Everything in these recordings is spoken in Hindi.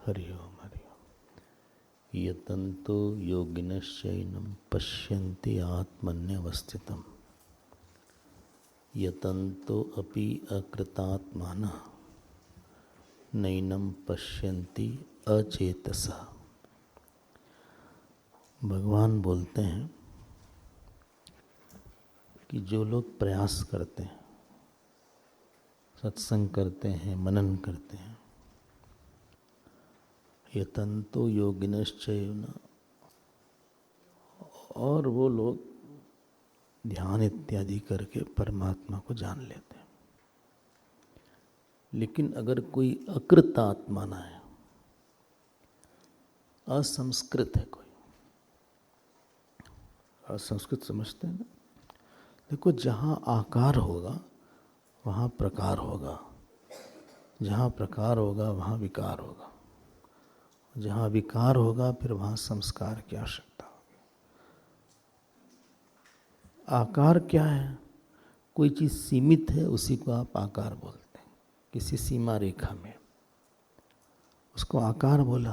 हरि ओम हरि ओम। यतन्तो योगिनश्चैनं पश्यन्ति आत्मन्यवस्थितं यतन्तो अपि अकृतात्मानः नैनं पश्यन्ति अचेतसः। भगवान बोलते हैं कि जो लोग प्रयास करते हैं, सत्संग करते हैं, मनन करते हैं, यतन्तो योगिनश्चैव, और वो लोग ध्यान इत्यादि करके परमात्मा को जान लेते हैं। लेकिन अगर कोई अकृत आत्मा ना है, असंस्कृत है, कोई असंस्कृत समझते हैं ना। देखो, जहाँ आकार होगा वहाँ प्रकार होगा, जहाँ प्रकार होगा वहाँ विकार होगा, जहाँ विकार होगा फिर वहाँ संस्कार की आवश्यकता होगी। आकार क्या है? कोई चीज़ सीमित है, उसी को आप आकार बोलते हैं। किसी सीमा रेखा में उसको आकार बोला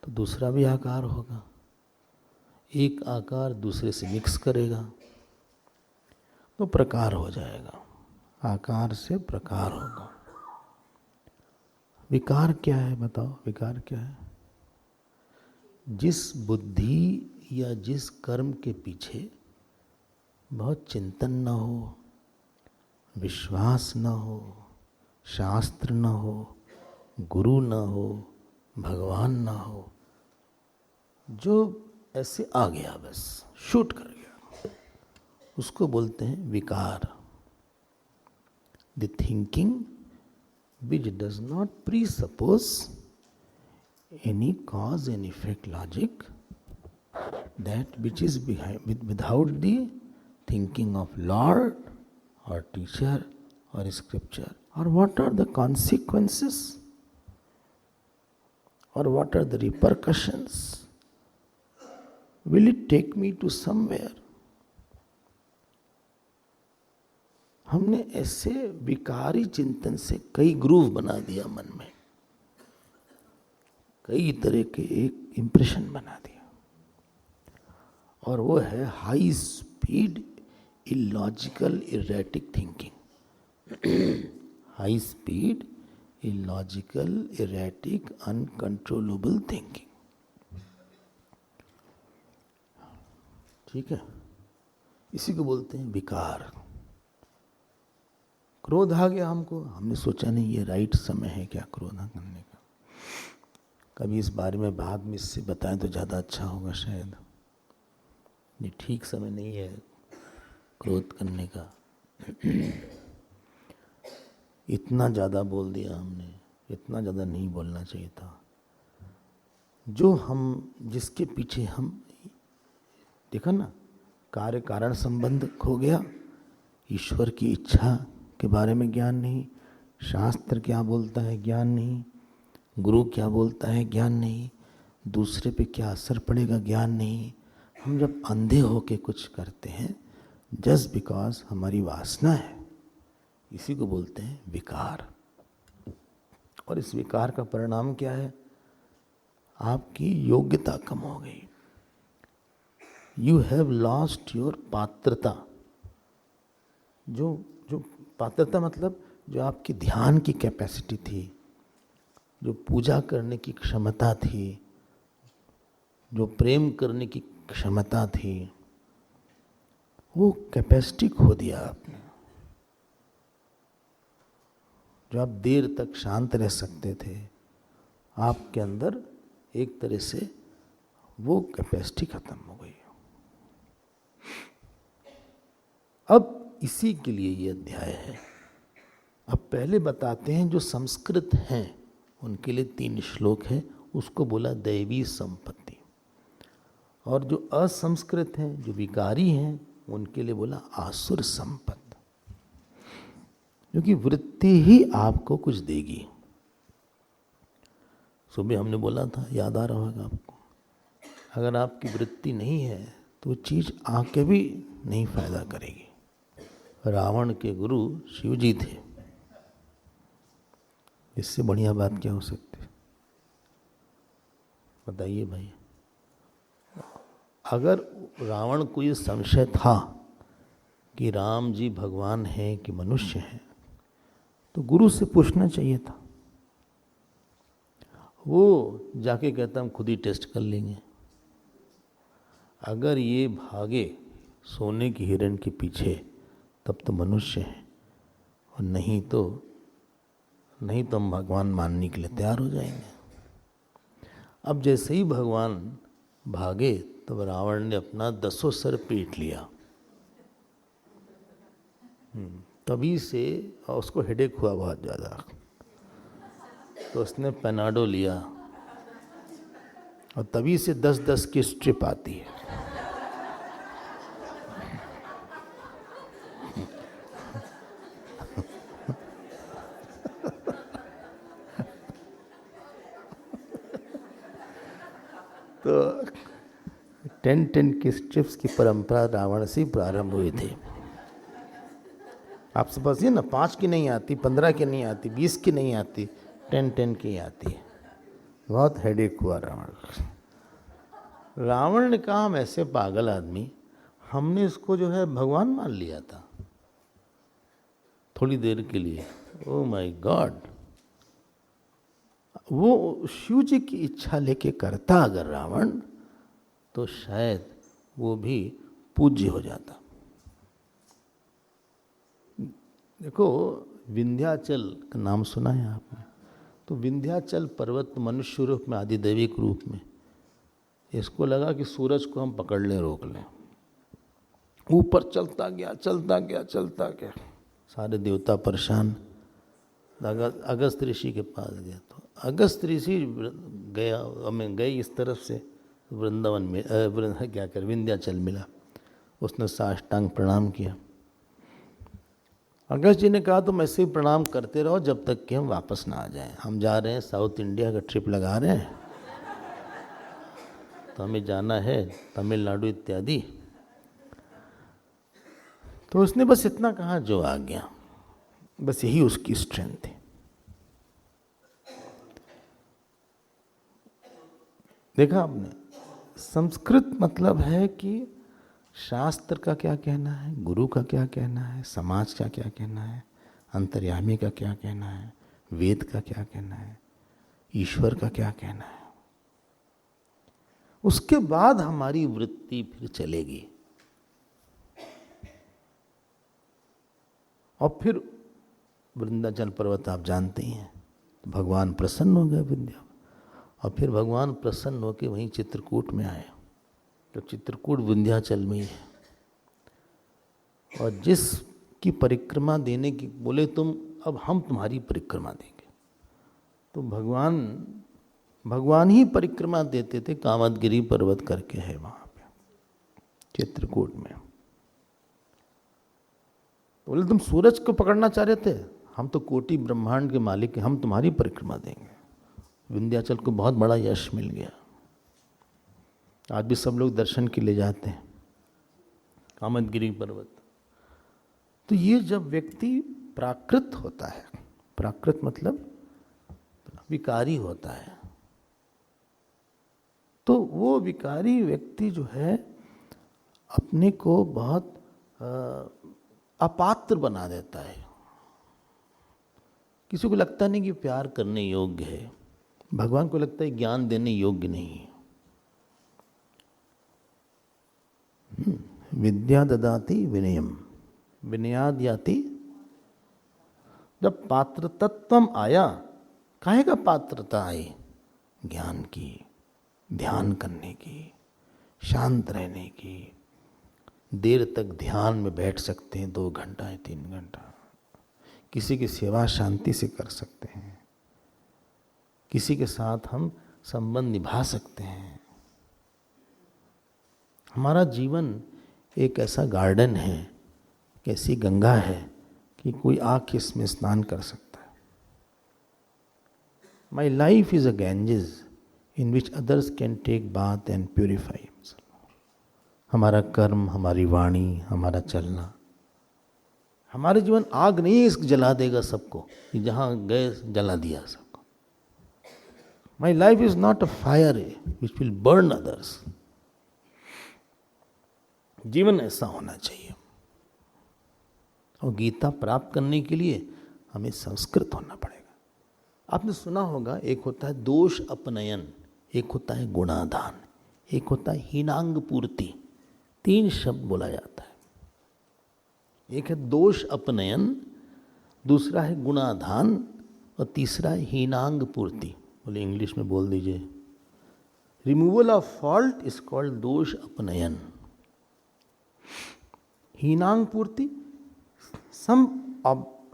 तो दूसरा भी आकार होगा। एक आकार दूसरे से मिक्स करेगा तो प्रकार हो जाएगा, आकार से प्रकार होगा। विकार क्या है बताओ? विकार क्या है? जिस बुद्धि या जिस कर्म के पीछे बहुत चिंतन न हो, विश्वास न हो, शास्त्र न हो, गुरु न हो, भगवान न हो, जो ऐसे आ गया, बस शूट कर गया, उसको बोलते हैं विकार। The thinking which does not presuppose any cause and effect logic, that which is without the thinking of Lord or teacher or scripture, or what are the consequences or what are the repercussions, will it take me to somewhere? हमने ऐसे विकारी चिंतन से कई ग्रूव बना दिया मन में, कई तरह के एक इंप्रेशन बना दिया, और वो है high speed illogical erratic thinking. High speed illogical erratic uncontrollable thinking. ठीक है, इसी को बोलते हैं विकार। क्रोध आ गया हमको, हमने सोचा नहीं ये राइट समय है क्या क्रोध करने का। कभी इस बारे में बाद में इससे बताएं तो ज़्यादा अच्छा होगा शायद। ये ठीक समय नहीं है क्रोध करने का। इतना ज़्यादा बोल दिया हमने, इतना ज़्यादा नहीं बोलना चाहिए था। जो हम, जिसके पीछे हम, देखा ना, कार्य कारण संबंध खो गया, ईश्वर की इच्छा के बारे में ज्ञान नहीं, शास्त्र क्या बोलता है ज्ञान नहीं, गुरु क्या बोलता है ज्ञान नहीं, दूसरे पे क्या असर पड़ेगा ज्ञान नहीं। हम जब अंधे होके कुछ करते हैं जस्ट बिकॉज हमारी वासना है, इसी को बोलते हैं विकार। और इस विकार का परिणाम क्या है? आपकी योग्यता कम हो गई। यू हैव लॉस्ट योर पात्रता। जो पात्रता मतलब जो आपकी ध्यान की कैपेसिटी थी, जो पूजा करने की क्षमता थी, जो प्रेम करने की क्षमता थी, वो कैपेसिटी खो दिया आपने। जो आप देर तक शांत रह सकते थे, आपके अंदर एक तरह से वो कैपेसिटी खत्म हो गई। अब इसी के लिए ये अध्याय है। अब पहले बताते हैं जो संस्कृत हैं उनके लिए 3 श्लोक है, उसको बोला दैवी संपत्ति, और जो असंस्कृत हैं, जो विकारी हैं, उनके लिए बोला आसुर संपत्ति। क्योंकि वृत्ति ही आपको कुछ देगी। सुबह हमने बोला था, याद आ रहा होगा आपको, अगर आपकी वृत्ति नहीं है तो चीज़ आके भी नहीं फायदा करेगी। रावण के गुरु शिव जी थे, इससे बढ़िया बात क्या हो सकती है? बताइए भाई, अगर रावण को ये संशय था कि राम जी भगवान हैं कि मनुष्य हैं, तो गुरु से पूछना चाहिए था। वो जाके कहता हम खुद ही टेस्ट कर लेंगे। अगर ये भागे सोने की हिरण के पीछे तब तो मनुष्य है, और नहीं तो हम भगवान मानने के लिए तैयार हो जाएंगे। अब जैसे ही भगवान भागे तब रावण ने अपना 10 सर पीट लिया। तभी से उसको हेडेक हुआ बहुत ज़्यादा, तो उसने पेनाडो लिया, और तभी से 10-10 की स्ट्रिप आती है। तो 10-10 की स्ट्रिप्स की परंपरा रावण से प्रारंभ हुई थी। आप समझिए ना, 5 की नहीं आती, 15 की नहीं आती, 20 की नहीं आती, 10-10 की आती है। बहुत हेडेक हुआ रावण ने कहा हम ऐसे पागल आदमी, हमने इसको जो है भगवान मान लिया था थोड़ी देर के लिए। ओ माय गॉड, वो शिव जी की इच्छा लेके करता अगर रावण, तो शायद वो भी पूज्य हो जाता। देखो, विंध्याचल का नाम सुना है आपने? तो विंध्याचल पर्वत मनुष्य रूप में, आदिदैविक रूप में, इसको लगा कि सूरज को हम पकड़ लें, रोक लें। ऊपर चलता गया, चलता गया, चलता गया, सारे देवता परेशान। अगस्त ऋषि के पास गया, तो अगस्त ऋषि गया, हमें गई इस तरफ से वृंदावन में, क्या कर विंध्याचल मिला। उसने साष्टांग प्रणाम किया। अगस्त जी ने कहा तुम ऐसे ही प्रणाम करते रहो जब तक कि हम वापस ना आ जाएं। हम जा रहे हैं, साउथ इंडिया का ट्रिप लगा रहे हैं, तो हमें जाना है तमिलनाडु इत्यादि। तो उसने बस इतना कहा, जो आ गया। बस यही उसकी स्ट्रेंथ थी। देखा आपने, संस्कृत मतलब है कि शास्त्र का क्या कहना है, गुरु का क्या कहना है, समाज का क्या कहना है, अंतर्यामी का क्या कहना है, वेद का क्या कहना है, ईश्वर का क्या कहना है। उसके बाद हमारी वृत्ति फिर चलेगी। और फिर वृंदाचल पर्वत आप जानते ही हैं, भगवान प्रसन्न हो गए विंध्या, और फिर भगवान प्रसन्न होकर वहीं चित्रकूट में आए। तो चित्रकूट विंध्याचल में ही है। और जिसकी परिक्रमा देने की बोले तुम, अब हम तुम्हारी परिक्रमा देंगे, तो भगवान ही परिक्रमा देते थे। कामदगिरी पर्वत करके है वहाँ पे चित्रकूट में। तो बोले तुम सूरज को पकड़ना चाह रहे थे, हम तो कोटि ब्रह्मांड के मालिक हैं, हम तुम्हारी परिक्रमा देंगे। विंध्याचल को बहुत बड़ा यश मिल गया। आज भी सब लोग दर्शन के लिए जाते हैं कामदगिरी पर्वत। तो ये जब व्यक्ति प्राकृत होता है, प्राकृत मतलब विकारी होता है, तो वो विकारी व्यक्ति जो है अपने को बहुत अपात्र बना देता है। किसी को लगता नहीं कि प्यार करने योग्य है, भगवान को लगता है ज्ञान देने योग्य नहीं है। विद्या ददाति विनयम, विनयाद याति। जब पात्र तत्वम आया, काहे का पात्रता आई? ज्ञान की, ध्यान करने की, शांत रहने की। देर तक ध्यान में बैठ सकते हैं, 2 घंटा या 3 घंटा। किसी की सेवा शांति से कर सकते हैं, किसी के साथ हम संबंध निभा सकते हैं। हमारा जीवन एक ऐसा गार्डन है, कैसी गंगा है कि कोई आके इसमें स्नान कर सकता है। My life is a Ganges in which others can take bath and purify. हमारा कर्म, हमारी वाणी, हमारा चलना, हमारे जीवन आग नहीं जला देगा सबको कि जहाँ गए जला दिया सबको। माई life is not a fire which will burn others. जीवन ऐसा होना चाहिए। और गीता प्राप्त करने के लिए हमें संस्कृत होना पड़ेगा। आपने सुना होगा, एक होता है दोष अपनयन, एक होता है गुणाधान, एक होता है हीनांग पूर्ति। 3 शब्द बोला जाता है। एक है दोष अपनयन, दूसरा है गुणाधान और तीसरा है हीनांग पूर्ति। बोले इंग्लिश में बोल दीजिए। Removal of fault is called दोष अपनयन। हीनांग पूर्ति,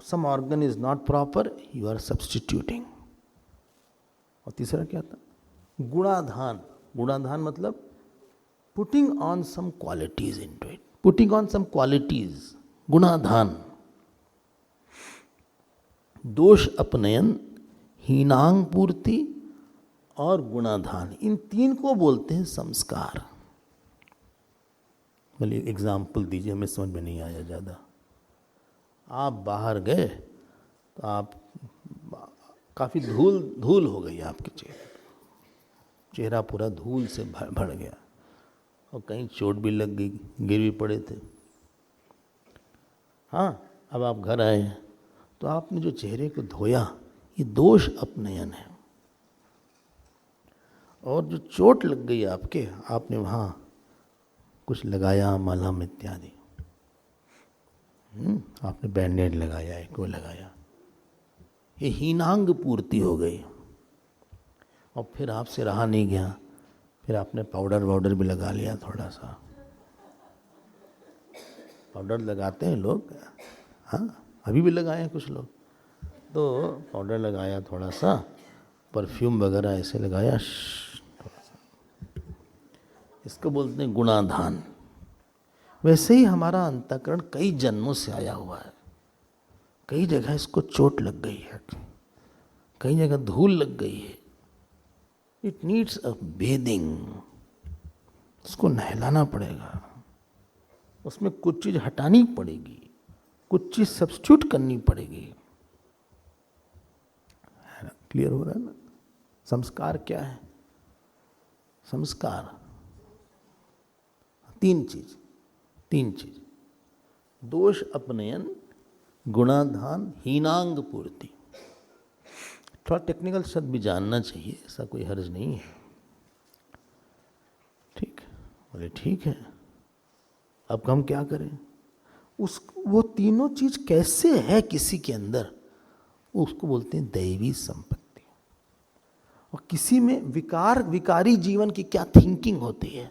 some organ is not proper, you are substituting. और तीसरा क्या था? गुणाधान। गुणाधान मतलब putting on some qualities into it, putting on some qualities, गुणाधान। दोष अपनयन, हीनांग पूर्ति और गुणाधान, इन 3 को बोलते हैं संस्कार। बोलिए एग्जाम्पल दीजिए, हमें समझ में नहीं आया ज़्यादा। आप बाहर गए तो आप काफ़ी धूल हो गई आपके चेहरा पूरा धूल से भर गया, और कहीं चोट भी लग गई, गिर भी पड़े थे। हाँ, अब आप घर आए तो आपने जो चेहरे को धोया, ये दोष अपनयन है। और जो चोट लग गई आपके, आपने वहाँ कुछ लगाया, मलहम इत्यादि, आपने बैंडेड लगाया, एक वो लगाया, ये हीनांग पूर्ति हो गई। और फिर आपसे रहा नहीं गया, फिर आपने पाउडर भी लगा लिया थोड़ा सा। पाउडर लगाते हैं लोग, हाँ अभी भी लगाए हैं कुछ लोग, तो पाउडर लगाया थोड़ा सा, परफ्यूम वगैरह ऐसे लगाया थोड़ा सा, इसको बोलते हैं गुणाधान। वैसे ही हमारा अंतःकरण कई जन्मों से आया हुआ है। कई जगह इसको चोट लग गई है, कई जगह धूल लग गई है। इट नीड्स अ बेदिंग, उसको नहलाना पड़ेगा, उसमें कुछ चीज हटानी पड़ेगी, कुछ चीज सब्स्टिट्यूट करनी पड़ेगी। है ना? क्लियर हो रहा है ना? संस्कार क्या है? संस्कार 3 चीज, दोष अपनयन, गुणाधान, हीनांग पूर्ति। थोड़ा टेक्निकल शब्द भी जानना चाहिए, ऐसा कोई हर्ज नहीं है। ठीक, बोले ठीक है, अब हम क्या करें? वो तीनों चीज कैसे है किसी के अंदर, उसको बोलते हैं दैवी संपत्ति। और किसी में विकारी जीवन की क्या थिंकिंग होती है,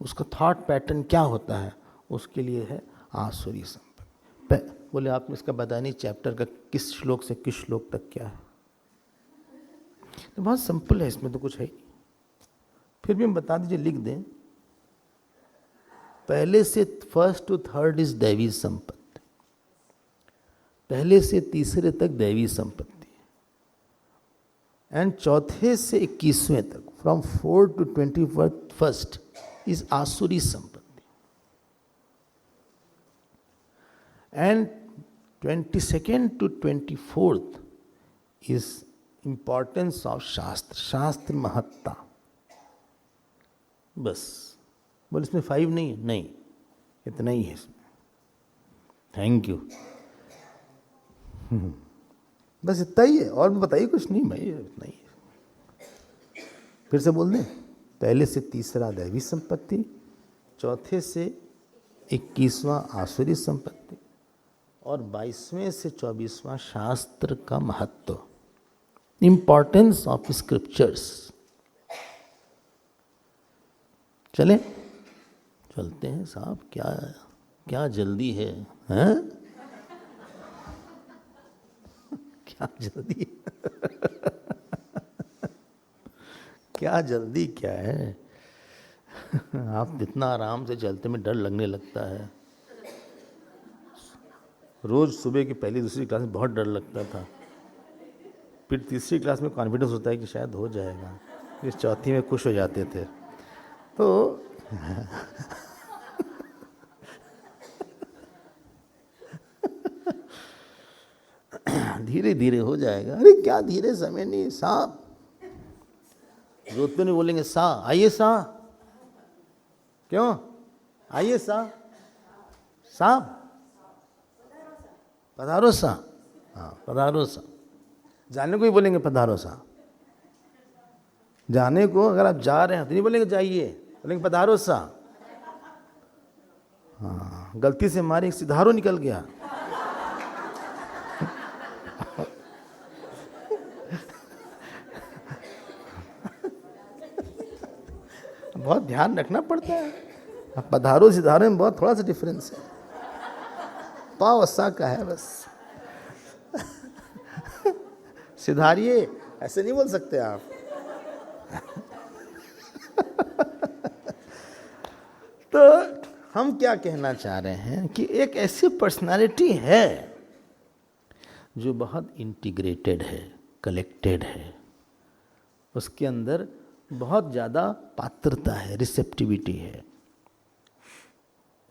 उसका थॉट पैटर्न क्या होता है, उसके लिए है आसुरी संपत्ति। बोले आपने इसका बताया नहीं, चैप्टर का किस श्लोक से किस श्लोक तक क्या है? तो बहुत सिंपल है, इसमें तो कुछ है ही। फिर भी हम बता दीजिए, लिख दें। पहले से 1 to 3 इज दैवी संपत्ति, पहले से तीसरे तक दैवी संपत्ति, एंड चौथे से 21वें तक, फ्रॉम 4 to 21st इज आसुरी संपत्ति, and 22nd to 24th is importance of शास्त्र महत्ता। बस बोले इसमें 5 नहीं है? नहीं, इतना ही है इसमें। Thank you. बस इतना ही है, और बताइए कुछ नहीं भाई, इतना ही है। फिर से बोल दें, पहले से तीसरा दैवी संपत्ति, चौथे से 21वां आसुरी संपत्ति, और 22वें से 24वां शास्त्र का महत्व, इंपॉर्टेंस ऑफ स्क्रिप्चर्स। चलें, चलते हैं साहब, क्या जल्दी है, हैं? क्या जल्दी क्या जल्दी क्या है? आप इतना आराम से चलते में डर लगने लगता है। रोज सुबह की पहली दूसरी क्लास में बहुत डर लगता था, फिर तीसरी क्लास में कॉन्फिडेंस होता है कि शायद हो जाएगा, फिर चौथी में खुश हो जाते थे। तो धीरे धीरे हो जाएगा। अरे क्या धीरे, समय नहीं साहब, जोधपुर में बोलेंगे सा, आइए सा, क्यों आइए सा, साहब पधारो सा, हाँ पधारो सा। जाने को ही बोलेंगे पधारो सा, जाने को अगर आप जा रहे हैं तो नहीं बोलेंगे जाइए, बोलेंगे पधारो सा। हाँ, गलती से हमारे सिधारो निकल गया। बहुत ध्यान रखना पड़ता है, अब पधारो सिधारो में बहुत थोड़ा सा डिफरेंस है, पाव सा का है बस। सिधारिए ऐसे नहीं बोल सकते आप। तो हम क्या कहना चाह रहे हैं कि एक ऐसी पर्सनालिटी है जो बहुत इंटीग्रेटेड है, कलेक्टेड है, उसके अंदर बहुत ज़्यादा पात्रता है, रिसेप्टिविटी है।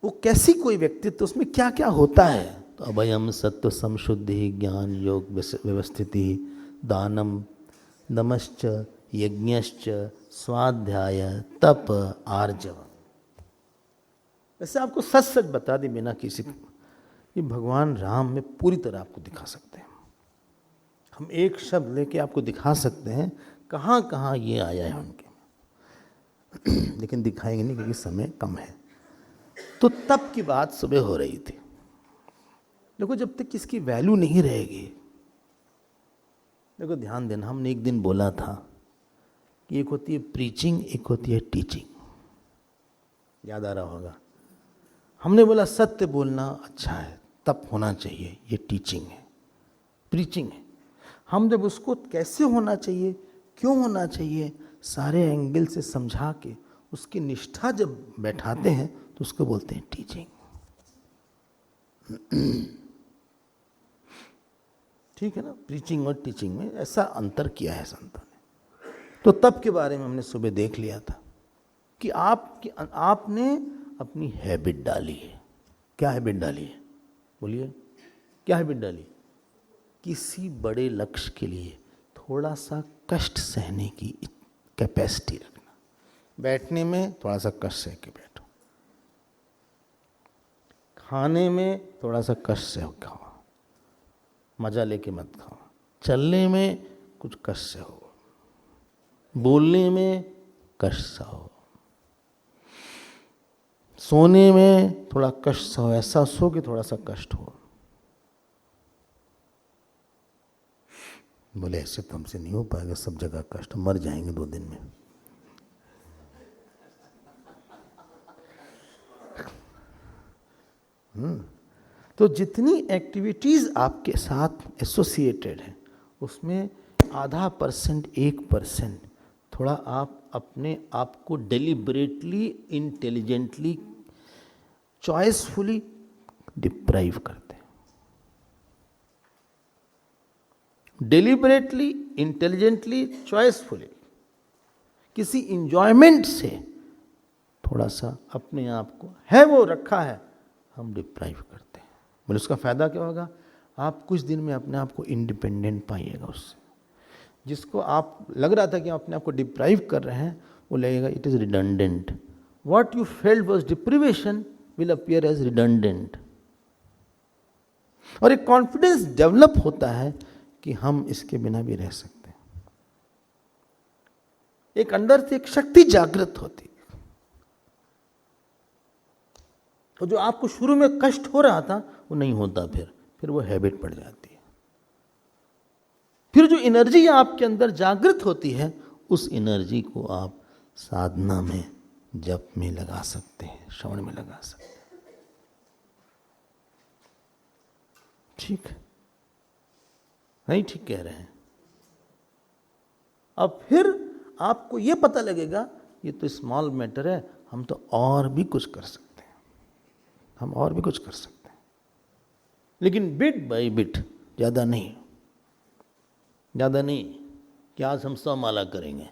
वो कैसी कोई व्यक्तित्व, उसमें क्या क्या होता है, तो अभयम सत्व संशुद्धि ज्ञान योग व्यवस्थिति दानम नमश्च यज्ञश्च स्वाध्याय तप आर्जव। वैसे आपको सच सच बता दी बिना किसी ये भगवान राम में पूरी तरह आपको दिखा सकते हैं। हम एक शब्द लेके आपको दिखा सकते हैं कहाँ कहाँ ये आया है उनके, लेकिन दिखाएंगे नहीं क्योंकि समय कम है। तो तप की बात सुबह हो रही थी। देखो जब तक इसकी वैल्यू नहीं रहेगी, देखो ध्यान देना, हमने एक दिन बोला था कि एक होती है प्रीचिंग, एक होती है टीचिंग, याद आ रहा होगा। हमने बोला सत्य बोलना अच्छा है, तप होना चाहिए, ये टीचिंग है, प्रीचिंग है। हम जब उसको कैसे होना चाहिए, क्यों होना चाहिए, सारे एंगल से समझा के उसकी निष्ठा जब बैठाते हैं तो उसको बोलते हैं टीचिंग। ठीक है ना, प्रीचिंग और टीचिंग में ऐसा अंतर किया है संतों ने। तो तप के बारे में हमने सुबह देख लिया था कि आपने अपनी हैबिट डाली है। क्या हैबिट डाली है, बोलिए क्या हैबिट डाली? किसी बड़े लक्ष्य के लिए थोड़ा सा कष्ट सहने की कैपेसिटी रखना। बैठने में थोड़ा सा कष्ट सह के बैठो, खाने में थोड़ा सा कष्ट से खाओ, मजा लेके मत खाओ, चलने में कुछ कष्ट से हो, बोलने में कष्ट से हो, सोने में थोड़ा कष्ट से हो, ऐसा सो कि थोड़ा सा कष्ट हो। बोले ऐसे तो हमसे नहीं हो पाएगा, सब जगह कष्ट, मर जाएंगे 2 दिन में। तो जितनी एक्टिविटीज आपके साथ एसोसिएटेड है उसमें आधा परसेंट 1% थोड़ा आप अपने आप को डेलिबरेटली, इंटेलिजेंटली, चॉइसफुली डिप्राइव करते हैं। डेलिबरेटली, इंटेलिजेंटली, चॉइसफुली किसी इंजॉयमेंट से थोड़ा सा अपने आप को है वो रखा है, हम डिप्राइव करते हैं। बोले उसका फायदा क्या होगा? आप कुछ दिन में अपने आप को इंडिपेंडेंट पाइएगा उससे। जिसको आप लग रहा था कि आप अपने आप को डिप्राइव कर रहे हैं, वो लगेगा it is redundant. What you felt was deprivation will appear as redundant. और एक कॉन्फिडेंस डेवलप होता है कि हम इसके बिना भी रह सकते हैं। एक अंदर से एक शक्ति जागृत होती है। तो जो आपको शुरू में कष्ट हो रहा था वो नहीं होता, फिर वो हैबिट पड़ जाती है। फिर जो एनर्जी आपके अंदर जागृत होती है उस एनर्जी को आप साधना में, जप में लगा सकते हैं, श्रवण में लगा सकते हैं। ठीक है, नहीं ठीक कह रहे हैं। अब फिर आपको यह पता लगेगा ये तो स्मॉल मैटर है, हम तो और भी कुछ कर सकते हैं, हम और भी कुछ कर सकते हैं, लेकिन बिट बाय बिट, ज़्यादा नहीं कि आज हम 100 माला करेंगे,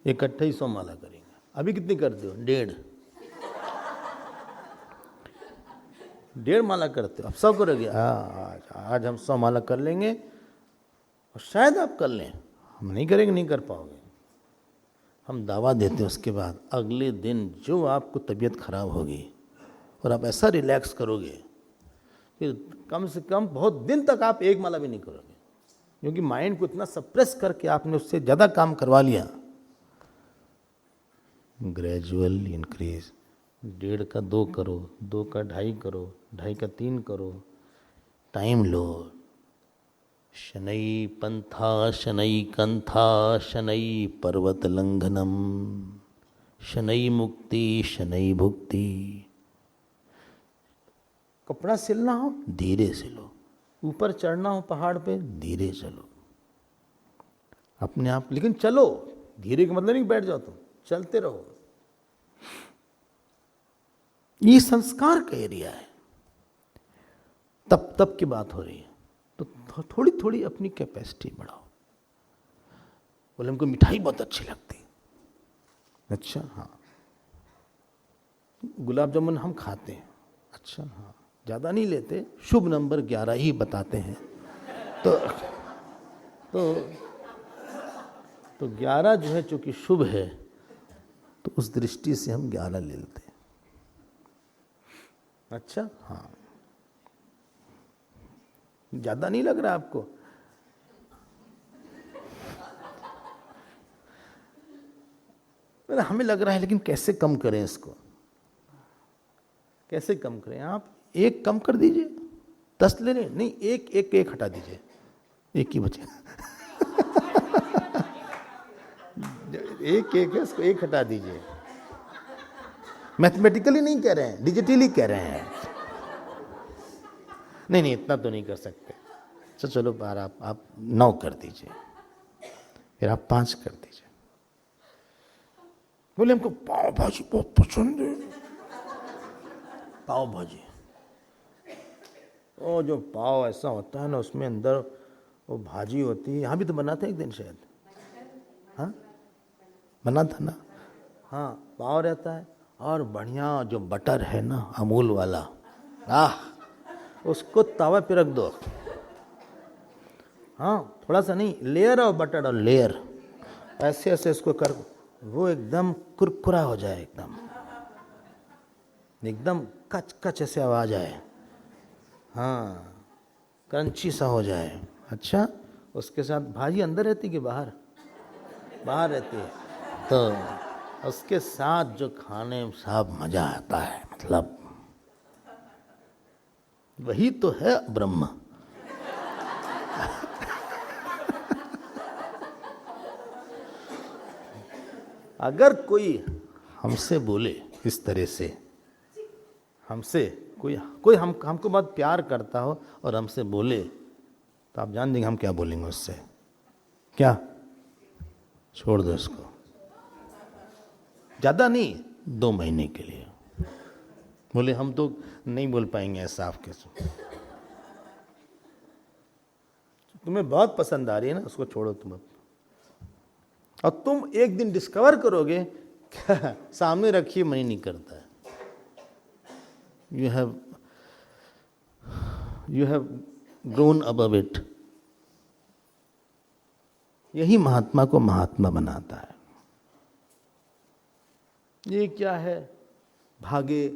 इकट्ठे ही 100 माला करेंगे। अभी कितनी करते हो? 1.5 माला करते हो, अब 100 करोगे? आज हम 100 माला कर लेंगे, और शायद आप कर लें, हम नहीं करेंगे, नहीं कर पाओगे। हम दावा देते हैं उसके बाद अगले दिन जो आपको तबीयत खराब होगी और आप ऐसा रिलैक्स करोगे फिर कम से कम बहुत दिन तक आप एक माला भी नहीं करोगे, क्योंकि माइंड को इतना सप्रेस करके आपने उससे ज़्यादा काम करवा लिया। ग्रेजुअल इंक्रीज, 1.5 का 2 करो, 2 का 2.5 करो, 2.5 का 3 करो, टाइम लो। शनै पंथा शनै कंथा शनै पर्वत लंघनम, शनै मुक्ति शनै भुक्ति। कपड़ा सिलना हो धीरे सिलो, ऊपर चढ़ना हो पहाड़ पे धीरे चलो, अपने आप, लेकिन चलो। धीरे का मतलब नहीं बैठ जाओ, तुम चलते रहो। ये संस्कार का एरिया है। तब की बात हो रही है, तो थोड़ी थोड़ी अपनी कैपेसिटी बढ़ाओ। बोले हमको मिठाई बहुत अच्छी लगती। अच्छा हाँ, गुलाब जामुन हम खाते हैं। अच्छा हाँ, ज़्यादा नहीं लेते, शुभ नंबर 11 ही बताते हैं। तो 11 जो है चूंकि शुभ है, तो उस दृष्टि से हम 11 ले लेते हैं। अच्छा हाँ, ज़्यादा नहीं लग रहा आपको? हमें लग रहा है, लेकिन कैसे कम करें इसको? कैसे कम करें? आप 1 कम कर दीजिए, 10 ले लें। नहीं, एक हटा दीजिए, 1 ही बचे। एक है, उसको 1 हटा दीजिए। मैथमेटिकली नहीं कह रहे हैं, डिजिटली कह रहे हैं। नहीं, इतना तो नहीं कर सकते। चलो बार आप 9 कर दीजिए, फिर आप 5 कर दीजिए। बोले हमको पाव भाजी बहुत पसंद है। पाव भाजी, वो जो पाव ऐसा होता है ना, उसमें अंदर वो भाजी होती है। यहाँ भी तो बनाते हैं एक दिन शायद, हाँ बना था ना। हाँ, पाव रहता है और बढ़िया जो बटर है ना, अमूल वाला, उसको तवा पे रख दो। हाँ, थोड़ा सा नहीं, लेयर और बटर और लेयर, ऐसे ऐसे इसको कर, वो एकदम कुरकुरा हो जाए, एकदम कच कच ऐसे आवाज आए। हाँ, क्रंची सा हो जाए। अच्छा, उसके साथ भाजी अंदर रहती कि बाहर? बाहर रहती है। तो उसके साथ जो खाने में साहब मजा आता है, मतलब वही तो है ब्रह्म। अगर कोई हमसे बोले इस तरह से, हमसे कोई हमको बहुत प्यार करता हो और हमसे बोले, तो आप जान देंगे हम क्या बोलेंगे उससे। क्या? छोड़ दो इसको, ज़्यादा नहीं, 2 महीने के लिए। बोले हम तो नहीं बोल पाएंगे ऐसा आपके से। तुम्हें बहुत पसंद आ रही है ना, उसको छोड़ो तुम अब। और तुम एक दिन डिस्कवर करोगे, क्या सामने रखिए, मन ही नहीं करता है। you have grown above it। यही महात्मा को महात्मा बनाता है। ये क्या है? भागे।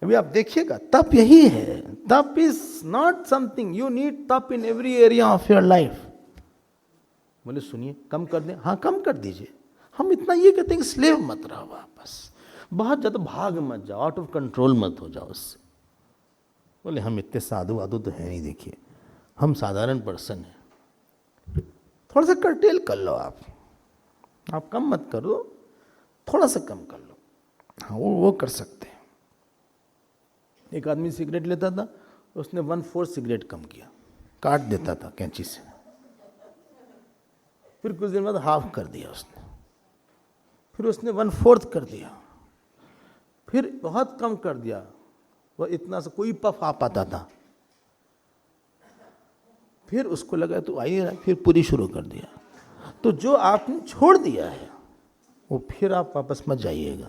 अभी आप देखिएगा, तप यही है। तप is not something, you need तप in every area of your life. बोले सुनिए, कम कर दें? हाँ, कम कर दीजिए। हम इतना ये कहते हैं कि स्लेव मत रहो वापस, बहुत ज़्यादा भाग मत जाओ, आउट ऑफ कंट्रोल मत हो जाओ उससे। बोले हम इतने साधु वाधु तो है नहीं, देखिए हम साधारण पर्सन हैं। थोड़ा सा कर्टेल कर लो आप कम मत करो, थोड़ा सा कम कर लो। हाँ, वो कर सकते हैं। एक आदमी सिगरेट लेता था, उसने 1/4 सिगरेट कम किया, काट देता था कैंची से। फिर कुछ दिन बाद हाफ कर दिया उसने, फिर उसने 1/4 कर दिया, फिर बहुत कम कर दिया। वह इतना सा कोई पफ आ पाता था। फिर उसको लगा तो आइए, फिर पूरी शुरू कर दिया। तो जो आपने छोड़ दिया है वो फिर आप वापस मत जाइएगा।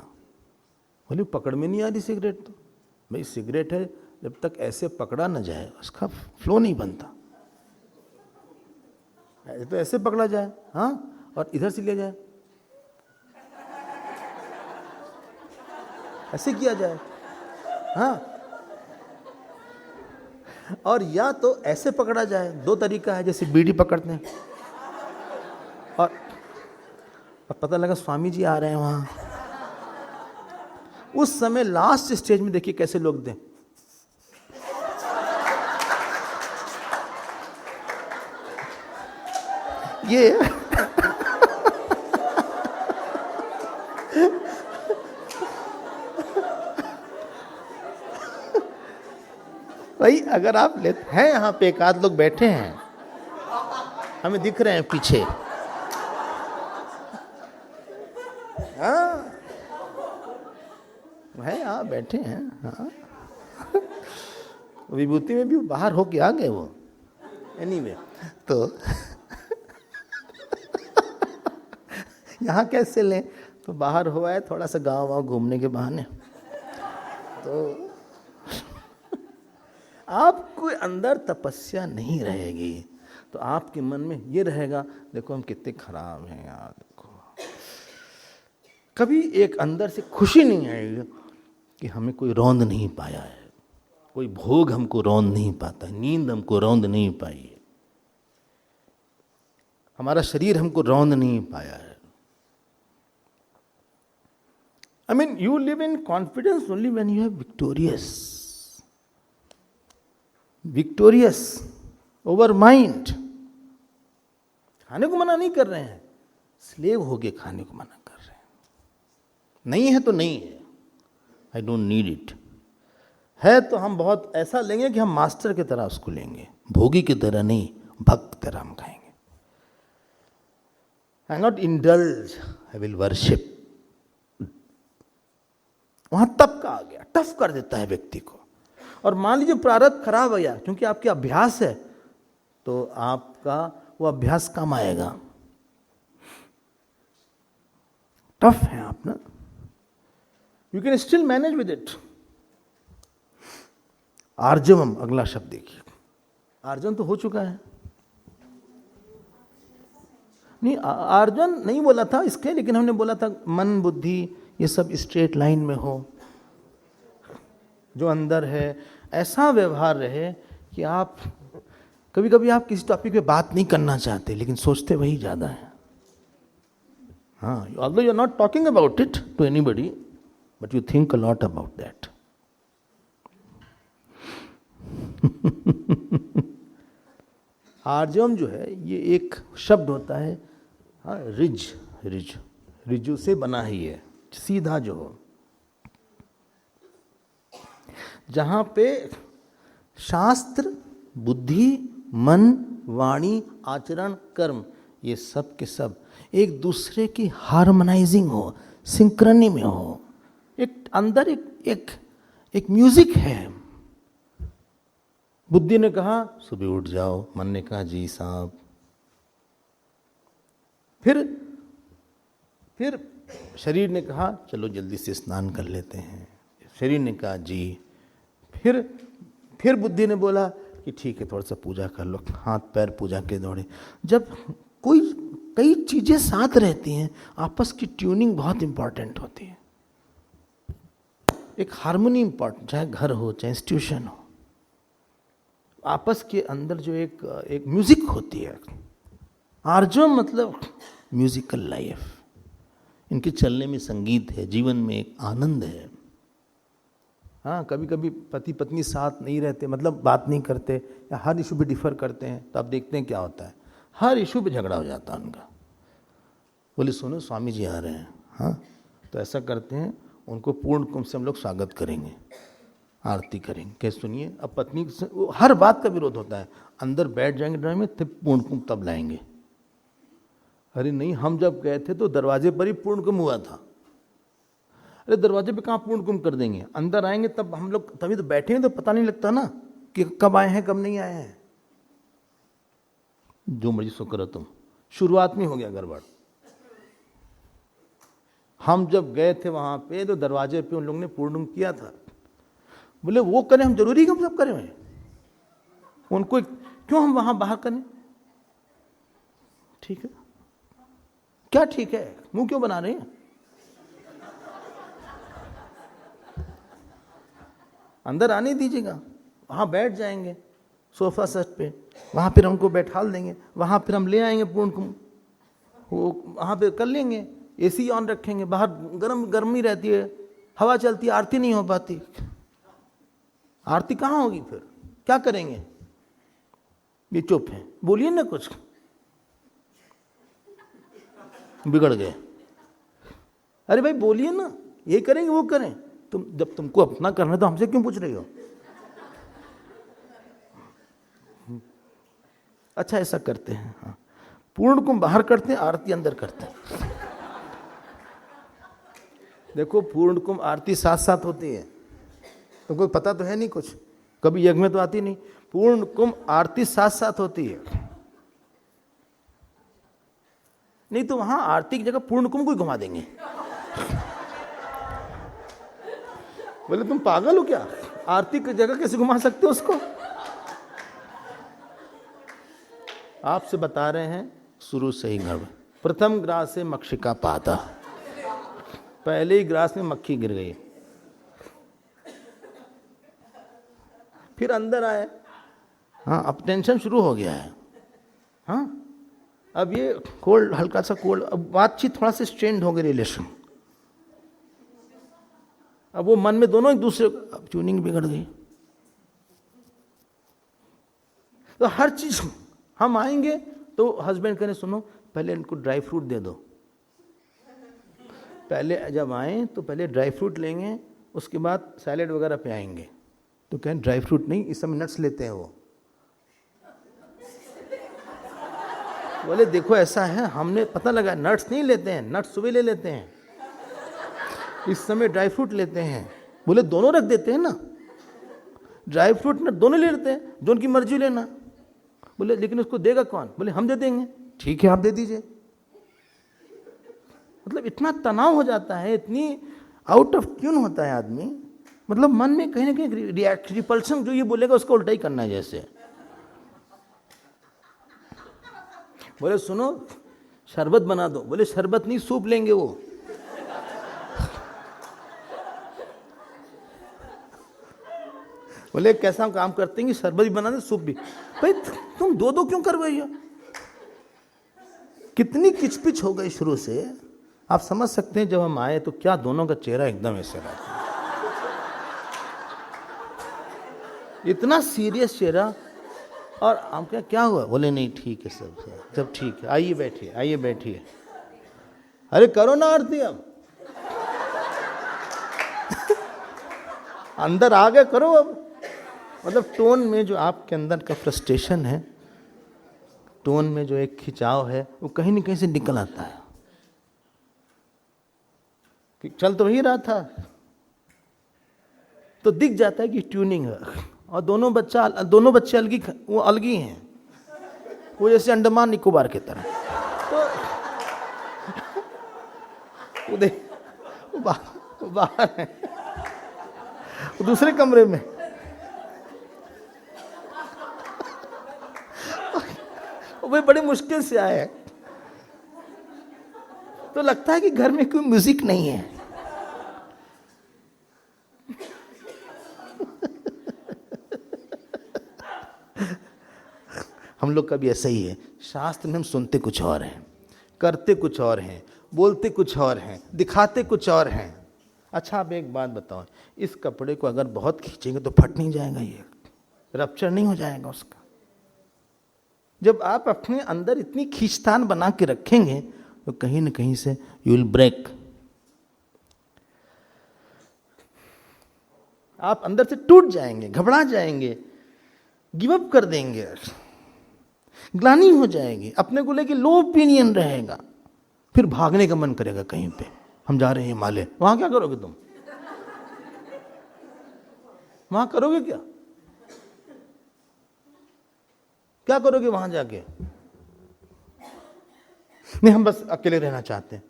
बोले पकड़ में नहीं आ रही सिगरेट। तो भाई सिगरेट है, जब तक ऐसे पकड़ा ना जाए उसका फ्लो नहीं बनता। तो ऐसे पकड़ा जाए, हाँ, और इधर से लिया जाए, ऐसे किया जाए, हाँ। और या तो ऐसे पकड़ा जाए, दो तरीका है, जैसे बीड़ी पकड़ते हैं और पता लगा स्वामी जी आ रहे हैं वहां, उस समय लास्ट स्टेज में देखिए कैसे लोग दें, ये भाई अगर आप लेते हैं, यहाँ पे एक आध लोग बैठे हैं, हमें दिख रहे हैं पीछे, हाँ है, यहाँ बैठे हैं, हाँ विभूति में भी बाहर होके आ गए वो, एनीवे तो यहाँ कैसे लें, तो बाहर हुआ है थोड़ा सा गाँव वाँव घूमने के बहाने, तो आपको अंदर तपस्या नहीं रहेगी, तो आपके मन में ये रहेगा, देखो हम कितने खराब हैं यार, देखो। कभी एक अंदर से खुशी नहीं आएगी कि हमें कोई रौंद नहीं पाया है, कोई भोग हमको रौंद नहीं पाता, नींद हमको रौंद नहीं पाई है, हमारा शरीर हमको रौंद नहीं पाया है। I mean, you live in confidence only when you are victorious over mind। खाने को मना नहीं कर रहे हैं, स्लेव होके खाने को मना कर रहे हैं। नहीं है तो नहीं है, आई डोंट नीड इट। है तो हम बहुत ऐसा लेंगे कि हम मास्टर की तरह उसको लेंगे, भोगी की तरह नहीं, भक्त की तरह हम खाएंगे। I not indulge, I will worship. वहां तप का आ गया, टफ कर देता है व्यक्ति को। और मान लीजिए प्रारब्ध खराब हो गया, क्योंकि आपके अभ्यास है, तो आपका वो अभ्यास कम आएगा। टफ है आप ना, you can still manage with it. आर्जवम, अगला शब्द देखिए, आर्जन तो हो चुका है, नहीं आर्जन नहीं बोला था इसके, लेकिन हमने बोला था मन बुद्धि ये सब स्ट्रेट लाइन में हो, जो अंदर है ऐसा व्यवहार रहे कि आप कभी कभी आप किसी टॉपिक पे बात नहीं करना चाहते, लेकिन सोचते वही ज्यादा है। हाँ, although you are not talking about it to anybody, but you think a lot about that। आर्जवम जो है ये एक शब्द होता है, हाँ, रिज, रिजु से बना ही है, सीधा जो हो, जहां पे शास्त्र, बुद्धि, मन, वाणी, आचरण, कर्म ये सब के सब एक दूसरे की हार्मोनाइजिंग हो, सिंक्रनी में हो। एक अंदर एक म्यूजिक है। बुद्धि ने कहा सुबह उठ जाओ, मन ने कहा जी साहब, फिर शरीर ने कहा चलो जल्दी से स्नान कर लेते हैं, शरीर ने कहा जी, फिर बुद्धि ने बोला कि ठीक है थोड़ा सा पूजा कर लो, हाथ पैर पूजा के दौड़े। जब कई चीजें साथ रहती हैं, आपस की ट्यूनिंग बहुत इंपॉर्टेंट होती है, एक हार्मोनी इंपॉर्टेंट, चाहे घर हो चाहे इंस्टीट्यूशन हो, आपस के अंदर जो एक म्यूजिक होती है। आर्जवम मतलब म्यूजिकल लाइफ, इनके चलने में संगीत है, जीवन में एक आनंद है। हाँ, कभी कभी पति पत्नी साथ नहीं रहते, मतलब बात नहीं करते, या हर इशू पे डिफर करते हैं, तो आप देखते हैं क्या होता है, हर इशू पे झगड़ा हो जाता है उनका। बोले सुनो स्वामी जी आ रहे हैं, हाँ तो ऐसा करते हैं, उनको पूर्ण कुंभ से हम लोग स्वागत करेंगे, आरती करेंगे। कैसे सुनिए, अब पत्नी से हर बात का विरोध होता है, अंदर बैठ जाएंगे ड्राइव में, तब पूर्ण कुंभ तब लाएंगे। अरे नहीं, हम जब गए थे तो दरवाजे पर ही पूर्ण कुंभ हुआ था। अरे दरवाजे पे कहाँ पूर्ण कुंभ कर देंगे, अंदर आएंगे तब हम लोग, तभी तो बैठेंगे तो पता नहीं लगता ना कि कब आए हैं कब नहीं आए हैं। जो मर्जी सो करो तुम, शुरुआत में हो गया गड़बड़। हम जब गए थे वहां पे तो दरवाजे पे उन लोगों ने पूर्ण कुंभ किया था। बोले वो करें, हम जरूरी हम सब करें हुए, उनको क्यों हम वहां बाहर करें। ठीक है, क्या ठीक है, मुंह क्यों बना रहे हैं? अंदर आने दीजिएगा, वहां बैठ जाएंगे सोफा सेट पे, वहां फिर हमको बैठाल देंगे, वहां फिर हम ले आएंगे पूर्ण कुंभ, वो वहां पे कर लेंगे, एसी ऑन रखेंगे, बाहर गर्मी रहती है, हवा चलती है, आरती नहीं हो पाती। आरती कहाँ होगी फिर? क्या करेंगे? ये चुप है, बोलिए ना कुछ, बिगड़ गए। अरे भाई बोलिए ना, ये करेंगे वो करें, तुम जब तुमको अपना करना है तो हमसे क्यों पूछ रही हो? अच्छा ऐसा करते हैं, हाँ, पूर्ण कुंभ बाहर करते हैं, आरती अंदर करते हैं। देखो पूर्ण कुंभ आरती साथ साथ होती है, तुमको पता तो है नहीं कुछ, कभी यज्ञ में तो आती नहीं। पूर्ण कुंभ आरती साथ साथ होती है, नहीं तो वहां आरती की जगह पूर्ण कुंभ को घुमा देंगे। बोले तुम पागल हो क्या, आरती की जगह कैसे घुमा सकते हो उसको? आपसे बता रहे हैं शुरू से ही गड़बड़। प्रथम ग्रास से मक्षिका पाता, पहले ही ग्रास में मक्खी गिर गई, फिर अंदर आए, हाँ अब टेंशन शुरू हो गया है, हाँ अब ये कोल्ड, हल्का सा कोल्ड, अब बातचीत थोड़ा सा स्ट्रेंड हो गई रिलेशन, अब वो मन में दोनों एक दूसरे, अब ट्यूनिंग बिगड़ गई। तो हर चीज हम आएंगे तो हस्बैंड कहें सुनो पहले इनको ड्राई फ्रूट दे दो, पहले जब आए तो पहले ड्राई फ्रूट लेंगे, उसके बाद सैलेड वगैरह पे आएंगे, तो कहें ड्राई फ्रूट नहीं, इस समय नट्स लेते हैं वो। बोले देखो ऐसा है, हमने पता लगा नट्स नहीं लेते हैं, नट्स सुबह ले लेते हैं, इस समय ड्राई फ्रूट लेते हैं। बोले दोनों रख देते हैं ना, ड्राई फ्रूट नट दोनों ले लेते हैं, जो उनकी मर्जी लेना। बोले लेकिन उसको देगा कौन? बोले हम दे देंगे। ठीक है आप दे दीजिए। मतलब इतना तनाव हो जाता है, इतनी आउट ऑफ ट्यून होता है आदमी, मतलब मन में कहीं ना कहीं रिपल्सन, जो ये बोलेगा उसको उल्टा ही करना है जैसे। बोले सुनो शरबत बना दो, बोले शरबत नहीं सूप लेंगे वो। बोले कैसा काम करते हैं कि शरबत भी बना दे सूप भी। भाई तुम दो दो क्यों कर रही हो? कितनी किचपिच हो गई शुरू से, आप समझ सकते हैं। जब हम आए तो क्या दोनों का चेहरा एकदम ऐसे रहा, इतना सीरियस चेहरा। और हम क्या हुआ? बोले नहीं ठीक है सब ठीक है, आइए बैठिए आइए बैठिए। अरे करो ना आरती अब। अंदर आ गए, करो अब। मतलब टोन में जो आपके अंदर का फ्रस्ट्रेशन है, टोन में जो एक खिंचाव है, वो कहीं न कहीं से निकल आता है। कि चल तो वही रहा था, तो दिख जाता है कि ट्यूनिंग है। और दोनों बच्चे अलगी, वो अलगी हैं, वो जैसे अंडमान निकोबार की तरह। तो वो बाहर है, वो दूसरे कमरे में। वो बड़े मुश्किल से आए हैं, तो लगता है कि घर में कोई म्यूजिक नहीं है। हम लोग का भी ऐसा ही है। शास्त्र में हम सुनते कुछ और हैं, करते कुछ और हैं, बोलते कुछ और हैं, दिखाते कुछ और हैं। अच्छा आप एक बात बताओ, इस कपड़े को अगर बहुत खींचेंगे तो फट नहीं जाएगा, ये रप्चर नहीं हो जाएगा उसका? जब आप अपने अंदर इतनी खींचतान बना के रखेंगे तो कहीं न कहीं से यू विल ब्रेक। आप अंदर से टूट जाएंगे, घबरा जाएंगे, गिव अप कर देंगे, ग्लानि हो जाएगी, अपने को लेके लो ओपिनियन रहेगा, फिर भागने का मन करेगा कहीं पे। हम जा रहे हैं हिमालय, वहां क्या करोगे तुम? वहां करोगे क्या? क्या करोगे वहां जाके? नहीं हम बस अकेले रहना चाहते हैं।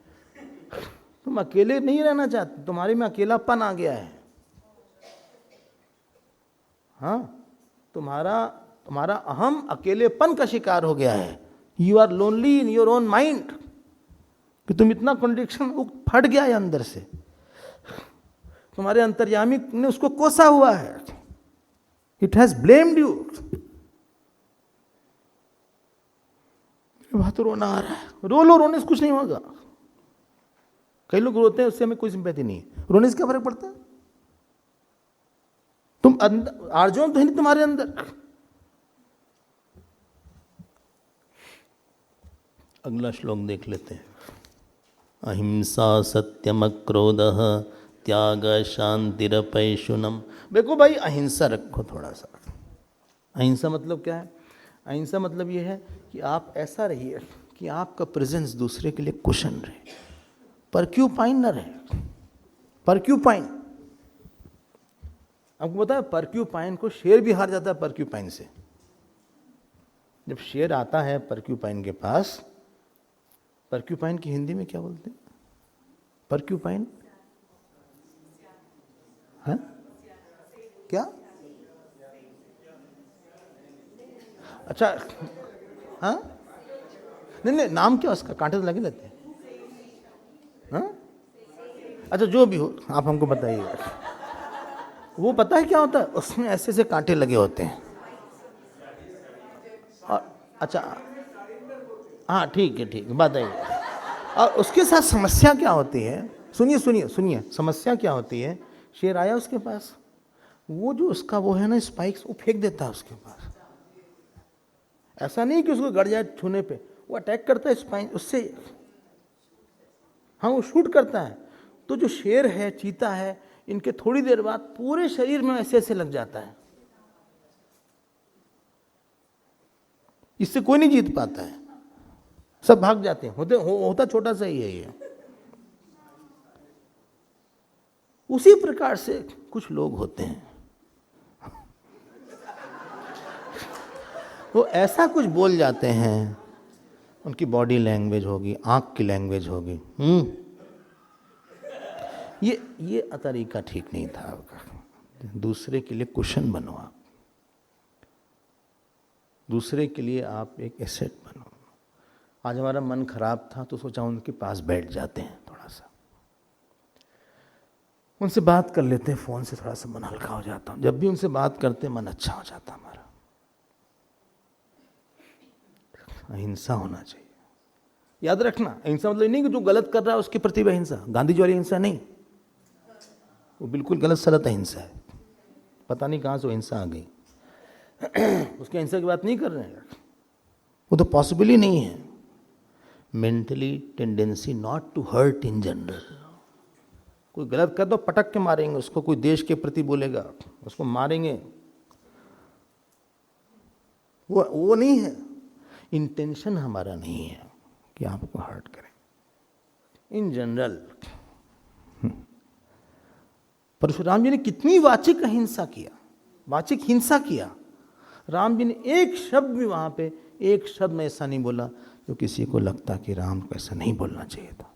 तुम अकेले नहीं रहना चाहते, तुम्हारे में अकेलापन आ गया है। हाँ, तुम्हारा अहम अकेलेपन का शिकार हो गया है। You are lonely in your own mind. कि तुम इतना कॉन्ट्रडिक्शन, वो फट गया है अंदर से, तुम्हारे अंतर्यामी ने उसको कोसा हुआ है, इट हैज ब्लेम्ड यू। बहुत रोना आ रहा है, रो लो, रोने से कुछ नहीं होगा। कई लोग रोते हैं, उससे हमें कोई सिंपैथी नहीं है, रोने से क्या फर्क पड़ता है? तुम आर्जों तो है नहीं तुम्हारे अंदर। अगला श्लोक देख लेते हैं। अहिंसा सत्यम क्रोधः त्याग शांतिरपैशुनम। देखो भाई, अहिंसा रखो थोड़ा सा। अहिंसा मतलब क्या है? अहिंसा मतलब ये है कि आप ऐसा रहिए कि आपका प्रेजेंस दूसरे के लिए कुशन रहे, परक्यूपाइन न रहे। परक्यूपाइन, आपको पता है परक्यूपाइन को शेर भी हार जाता है परक्यूपाइन से। जब शेर आता है परक्यूपाइन के पास, परक्यूपाइन की हिंदी में क्या बोलते हैं? परक्यूपाइन, हाँ क्या? अच्छा, हाँ नहीं नहीं, नाम क्या उसका? कांटे तो लगे रहते हैं। हाँ अच्छा, जो भी हो आप हमको बताइए। वो पता है क्या होता है? उसमें ऐसे ऐसे कांटे लगे होते हैं। और अच्छा, हाँ ठीक है ठीक है, बताइए। और उसके साथ समस्या क्या होती है? सुनिए सुनिए सुनिए, समस्या क्या होती है? शेर आया उसके पास, वो जो उसका वो है ना स्पाइक्स, वो फेंक देता है उसके पास। ऐसा नहीं कि उसको गड़ जाए छूने पे, वो अटैक करता है स्पाइक उससे, हाँ वो शूट करता है। तो जो शेर है, चीता है, इनके थोड़ी देर बाद पूरे शरीर में ऐसे ऐसे लग जाता है। इससे कोई नहीं जीत पाता है, सब भाग जाते हैं। होता छोटा सा ही है ये। उसी प्रकार से कुछ लोग होते हैं, वो ऐसा कुछ बोल जाते हैं, उनकी बॉडी लैंग्वेज होगी, आंख की लैंग्वेज होगी, ये तरीका ठीक नहीं था आपका। दूसरे के लिए कुशन बनो आप, दूसरे के लिए आप एक एसेट बनो। आज हमारा मन खराब था तो सोचा उनके पास बैठ जाते हैं, थोड़ा सा उनसे बात कर लेते हैं, फोन से थोड़ा सा मन हल्का हो जाता हूँ। जब भी उनसे बात करते मन अच्छा हो जाता हमारा। अहिंसा होना चाहिए, याद रखना। अहिंसा मतलब नहीं कि जो गलत कर रहा है उसके प्रति अहिंसा, गांधी जी वाली अहिंसा नहीं, वो बिल्कुल गलत सलत अहिंसा है। पता नहीं कहाँ से अहिंसा आ गई। उसकी अहिंसा की बात नहीं कर रहे हैं, वो तो पॉसिबल ही नहीं है। Mentally tendency not to hurt in general. कोई गलत कर दो पटक के मारेंगे उसको, कोई देश के प्रति बोलेगा उसको मारेंगे, वो नहीं है। इंटेंशन हमारा नहीं है कि आपको हर्ट करें इन जनरल। परशुराम जी ने कितनी वाचिक अहिंसा किया, वाचिक हिंसा किया। राम जी ने एक शब्द भी वहां पे, एक शब्द में ऐसा नहीं बोला जो किसी को लगता कि राम को ऐसा नहीं बोलना चाहिए था।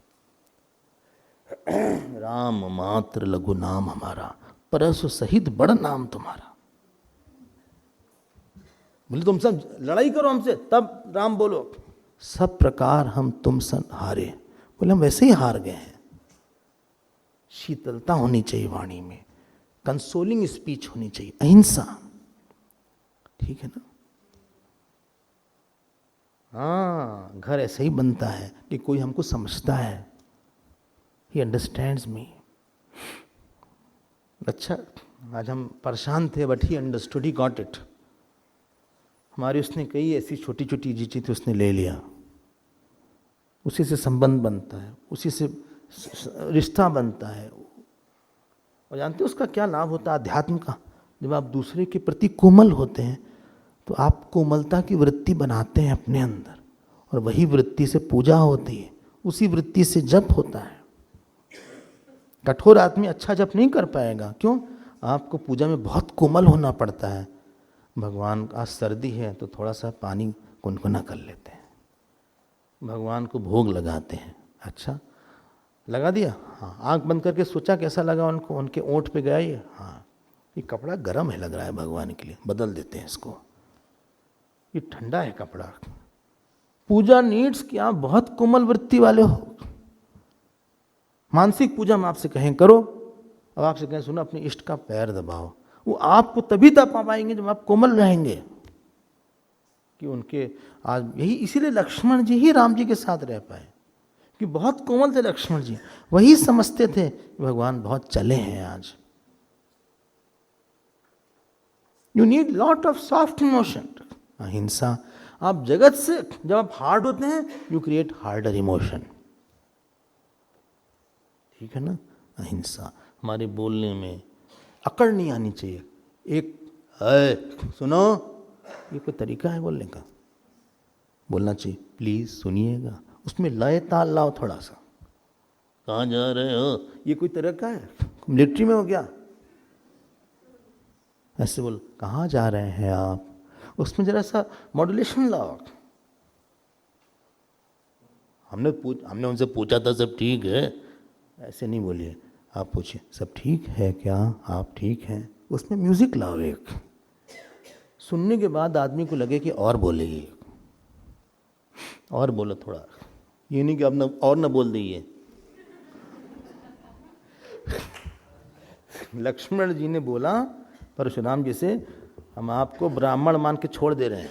राम मात्र लघु नाम हमारा, परसु सहित बड़ा नाम तुम्हारा। बोले तुम सब लड़ाई करो हमसे तब राम बोलो, सब प्रकार हम तुम सन हारे। बोले हम वैसे ही हार गए हैं। शीतलता होनी चाहिए वाणी में, कंसोलिंग स्पीच होनी चाहिए, अहिंसा, ठीक है ना। हाँ, घर ऐसे ही बनता है कि कोई हमको समझता है, ही अंडरस्टैंड्स मी। अच्छा, आज हम परेशान थे but he understood, he got it. हमारी उसने कई ऐसी छोटी छोटी चीजें थी, उसने ले लिया। उसी से संबंध बनता है, उसी से रिश्ता बनता है। और जानते हो उसका क्या लाभ होता है अध्यात्म का? जब आप दूसरे के प्रति कोमल होते हैं तो आप कोमलता की वृत्ति बनाते हैं अपने अंदर, और वही वृत्ति से पूजा होती है, उसी वृत्ति से जप होता है। कठोर आदमी अच्छा जप नहीं कर पाएगा। क्यों? आपको पूजा में बहुत कोमल होना पड़ता है। भगवान, आज सर्दी है तो थोड़ा सा पानी गुनगुना कर लेते हैं, भगवान को भोग लगाते हैं। अच्छा लगा दिया, हाँ, आंख बंद करके सोचा कैसा लगा उनको, उनके ओंठ पे गया ये, हाँ ये कपड़ा गर्म है लग रहा है भगवान के लिए, बदल देते हैं इसको, ये ठंडा है कपड़ा। पूजा नीड्स कि आप बहुत कोमल वृत्ति वाले हो, मानसिक पूजा हम आपसे कहें करो, अब आपसे कहें सुनो अपने इष्ट का पैर दबाओ, वो आपको तभी दबा पाएंगे जब आप कोमल रहेंगे। कि उनके आज यही, इसीलिए लक्ष्मण जी ही राम जी के साथ रह पाए, कि बहुत कोमल थे लक्ष्मण जी, वही समझते थे कि भगवान बहुत चले हैं आज। You need lot of soft emotion. अहिंसा, आप जगत से जब आप हार्ड होते हैं यू क्रिएट हार्डर इमोशन, ठीक है ना। अहिंसा, हमारे बोलने में अकड़ नहीं आनी चाहिए। एक है सुनो, ये कोई तरीका है बोलने का? बोलना चाहिए प्लीज सुनिएगा, उसमें लय ताल लाओ थोड़ा सा। कहाँ जा रहे हो, ये कोई तरीका है? मिलिट्री में हो क्या? ऐसे बोलो कहाँ जा रहे हैं आप, उसमें जरा सा मॉड्यूलेशन लाओ। हमने उनसे पूछा था सब ठीक है, ऐसे नहीं बोलिए, आप पूछिए सब ठीक है क्या, आप ठीक हैं, उसमें म्यूजिक लाओ एक। सुनने के बाद आदमी को लगे कि और बोलेगी, और बोलो थोड़ा, ये नहीं कि अब न और न बोल दीजिए। लक्ष्मण जी ने बोला परशुराम जी से, हम आपको ब्राह्मण मान के छोड़ दे रहे हैं।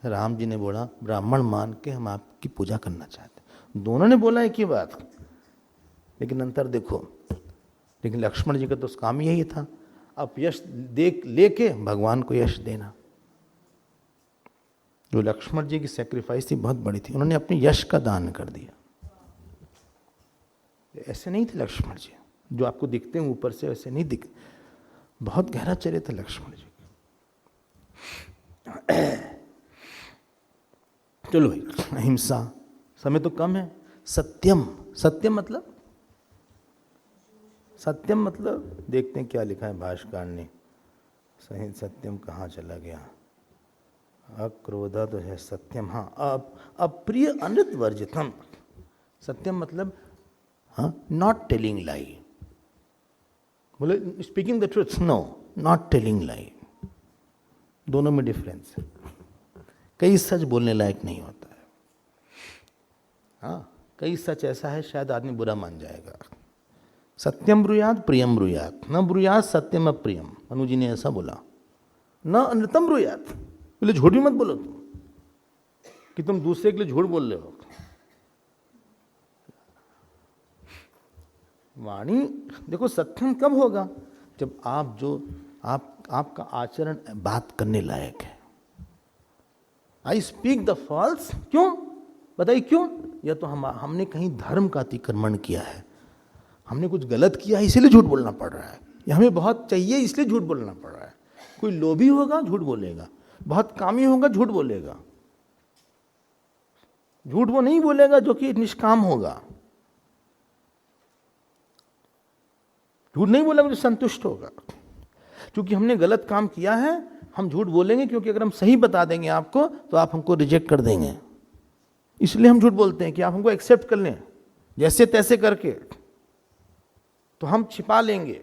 राम जी ने बोला ब्राह्मण मान के हम आपकी पूजा करना चाहते हैं। दोनों ने बोला एक ही बात, लेकिन अंतर देखो। लेकिन लक्ष्मण जी का तो काम यही था, अब यश देख लेके भगवान को यश देना। जो लक्ष्मण जी की सैक्रिफाइस थी बहुत बड़ी थी, उन्होंने अपने यश का दान कर दिया। ऐसे नहीं थे लक्ष्मण जी, जो आपको दिखते हैं ऊपर से वैसे नहीं दिख, बहुत गहरा चरित्र था लक्ष्मण जी। चलो भाई, अहिंसा, समय तो कम है। सत्यम, सत्यम मतलब, सत्यम मतलब देखते हैं क्या लिखा है भाष्यकार ने। सही सत्यम कहाँ चला गया? अक्रोधा तो है सत्यम, हाँ। अप्रिय अनृत वर्जितम, सत्यम मतलब हाँ नॉट टेलिंग लाई। बोले speaking the truth, no not telling lie. दोनों में डिफरेंस है। कई सच बोलने लायक नहीं होता है, हाँ कई सच ऐसा है शायद आदमी बुरा मान जाएगा। सत्यम ब्रूयात प्रियम ब्रूयात, न ब्रूयात सत्यम अप्रियम, मनु जी ने ऐसा बोला। न अनृतम ब्रूयात, बोले झूठ भी मत बोलो तुम, कि तुम दूसरे के लिए झूठ बोल रहे हो। वाणी देखो, सत्यम कब होगा? जब आप जो आपका आचरण बात करने लायक है। आई स्पीक द फॉल्स, क्यों बताइए क्यों? या तो हमने कहीं धर्म का अतिक्रमण किया है, हमने कुछ गलत किया है इसीलिए झूठ बोलना पड़ रहा है, या हमें बहुत चाहिए इसलिए झूठ बोलना पड़ रहा है। कोई लोभी होगा झूठ बोलेगा, बहुत कामी होगा झूठ बोलेगा। झूठ वो नहीं बोलेगा जो कि निष्काम होगा, झूठ नहीं बोलेगा जो संतुष्ट होगा। क्योंकि हमने गलत काम किया है हम झूठ बोलेंगे, क्योंकि अगर हम सही बता देंगे आपको तो आप हमको रिजेक्ट कर देंगे। इसलिए हम झूठ बोलते हैं कि आप हमको एक्सेप्ट कर लें जैसे तैसे करके, तो हम छिपा लेंगे।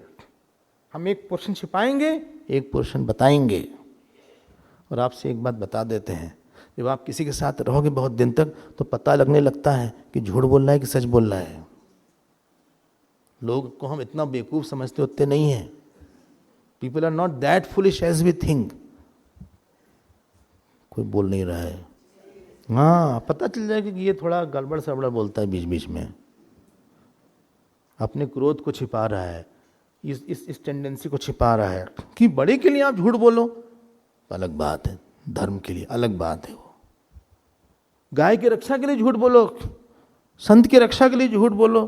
हम एक पोर्शन छिपाएंगे, एक पोर्शन बताएंगे। और आपसे एक बात बता देते हैं, जब आप किसी के साथ रहोगे बहुत दिन तक तो पता लगने लगता है कि झूठ बोल रहा है कि सच बोल रहा है। लोग को हम इतना बेवकूफ़ समझते होते नहीं हैं। People are not that foolish as we think. कोई बोल नहीं रहा है, हाँ पता चल जाएगा कि ये थोड़ा गड़बड़ सड़बड़ बोलता है बीच बीच में, अपने क्रोध को छिपा रहा है, इस टेंडेंसी को छिपा रहा है। कि बड़े के लिए आप झूठ बोलो अलग बात है, धर्म के लिए अलग बात है। वो गाय की रक्षा के लिए झूठ बोलो, संत की रक्षा के लिए झूठ बोलो,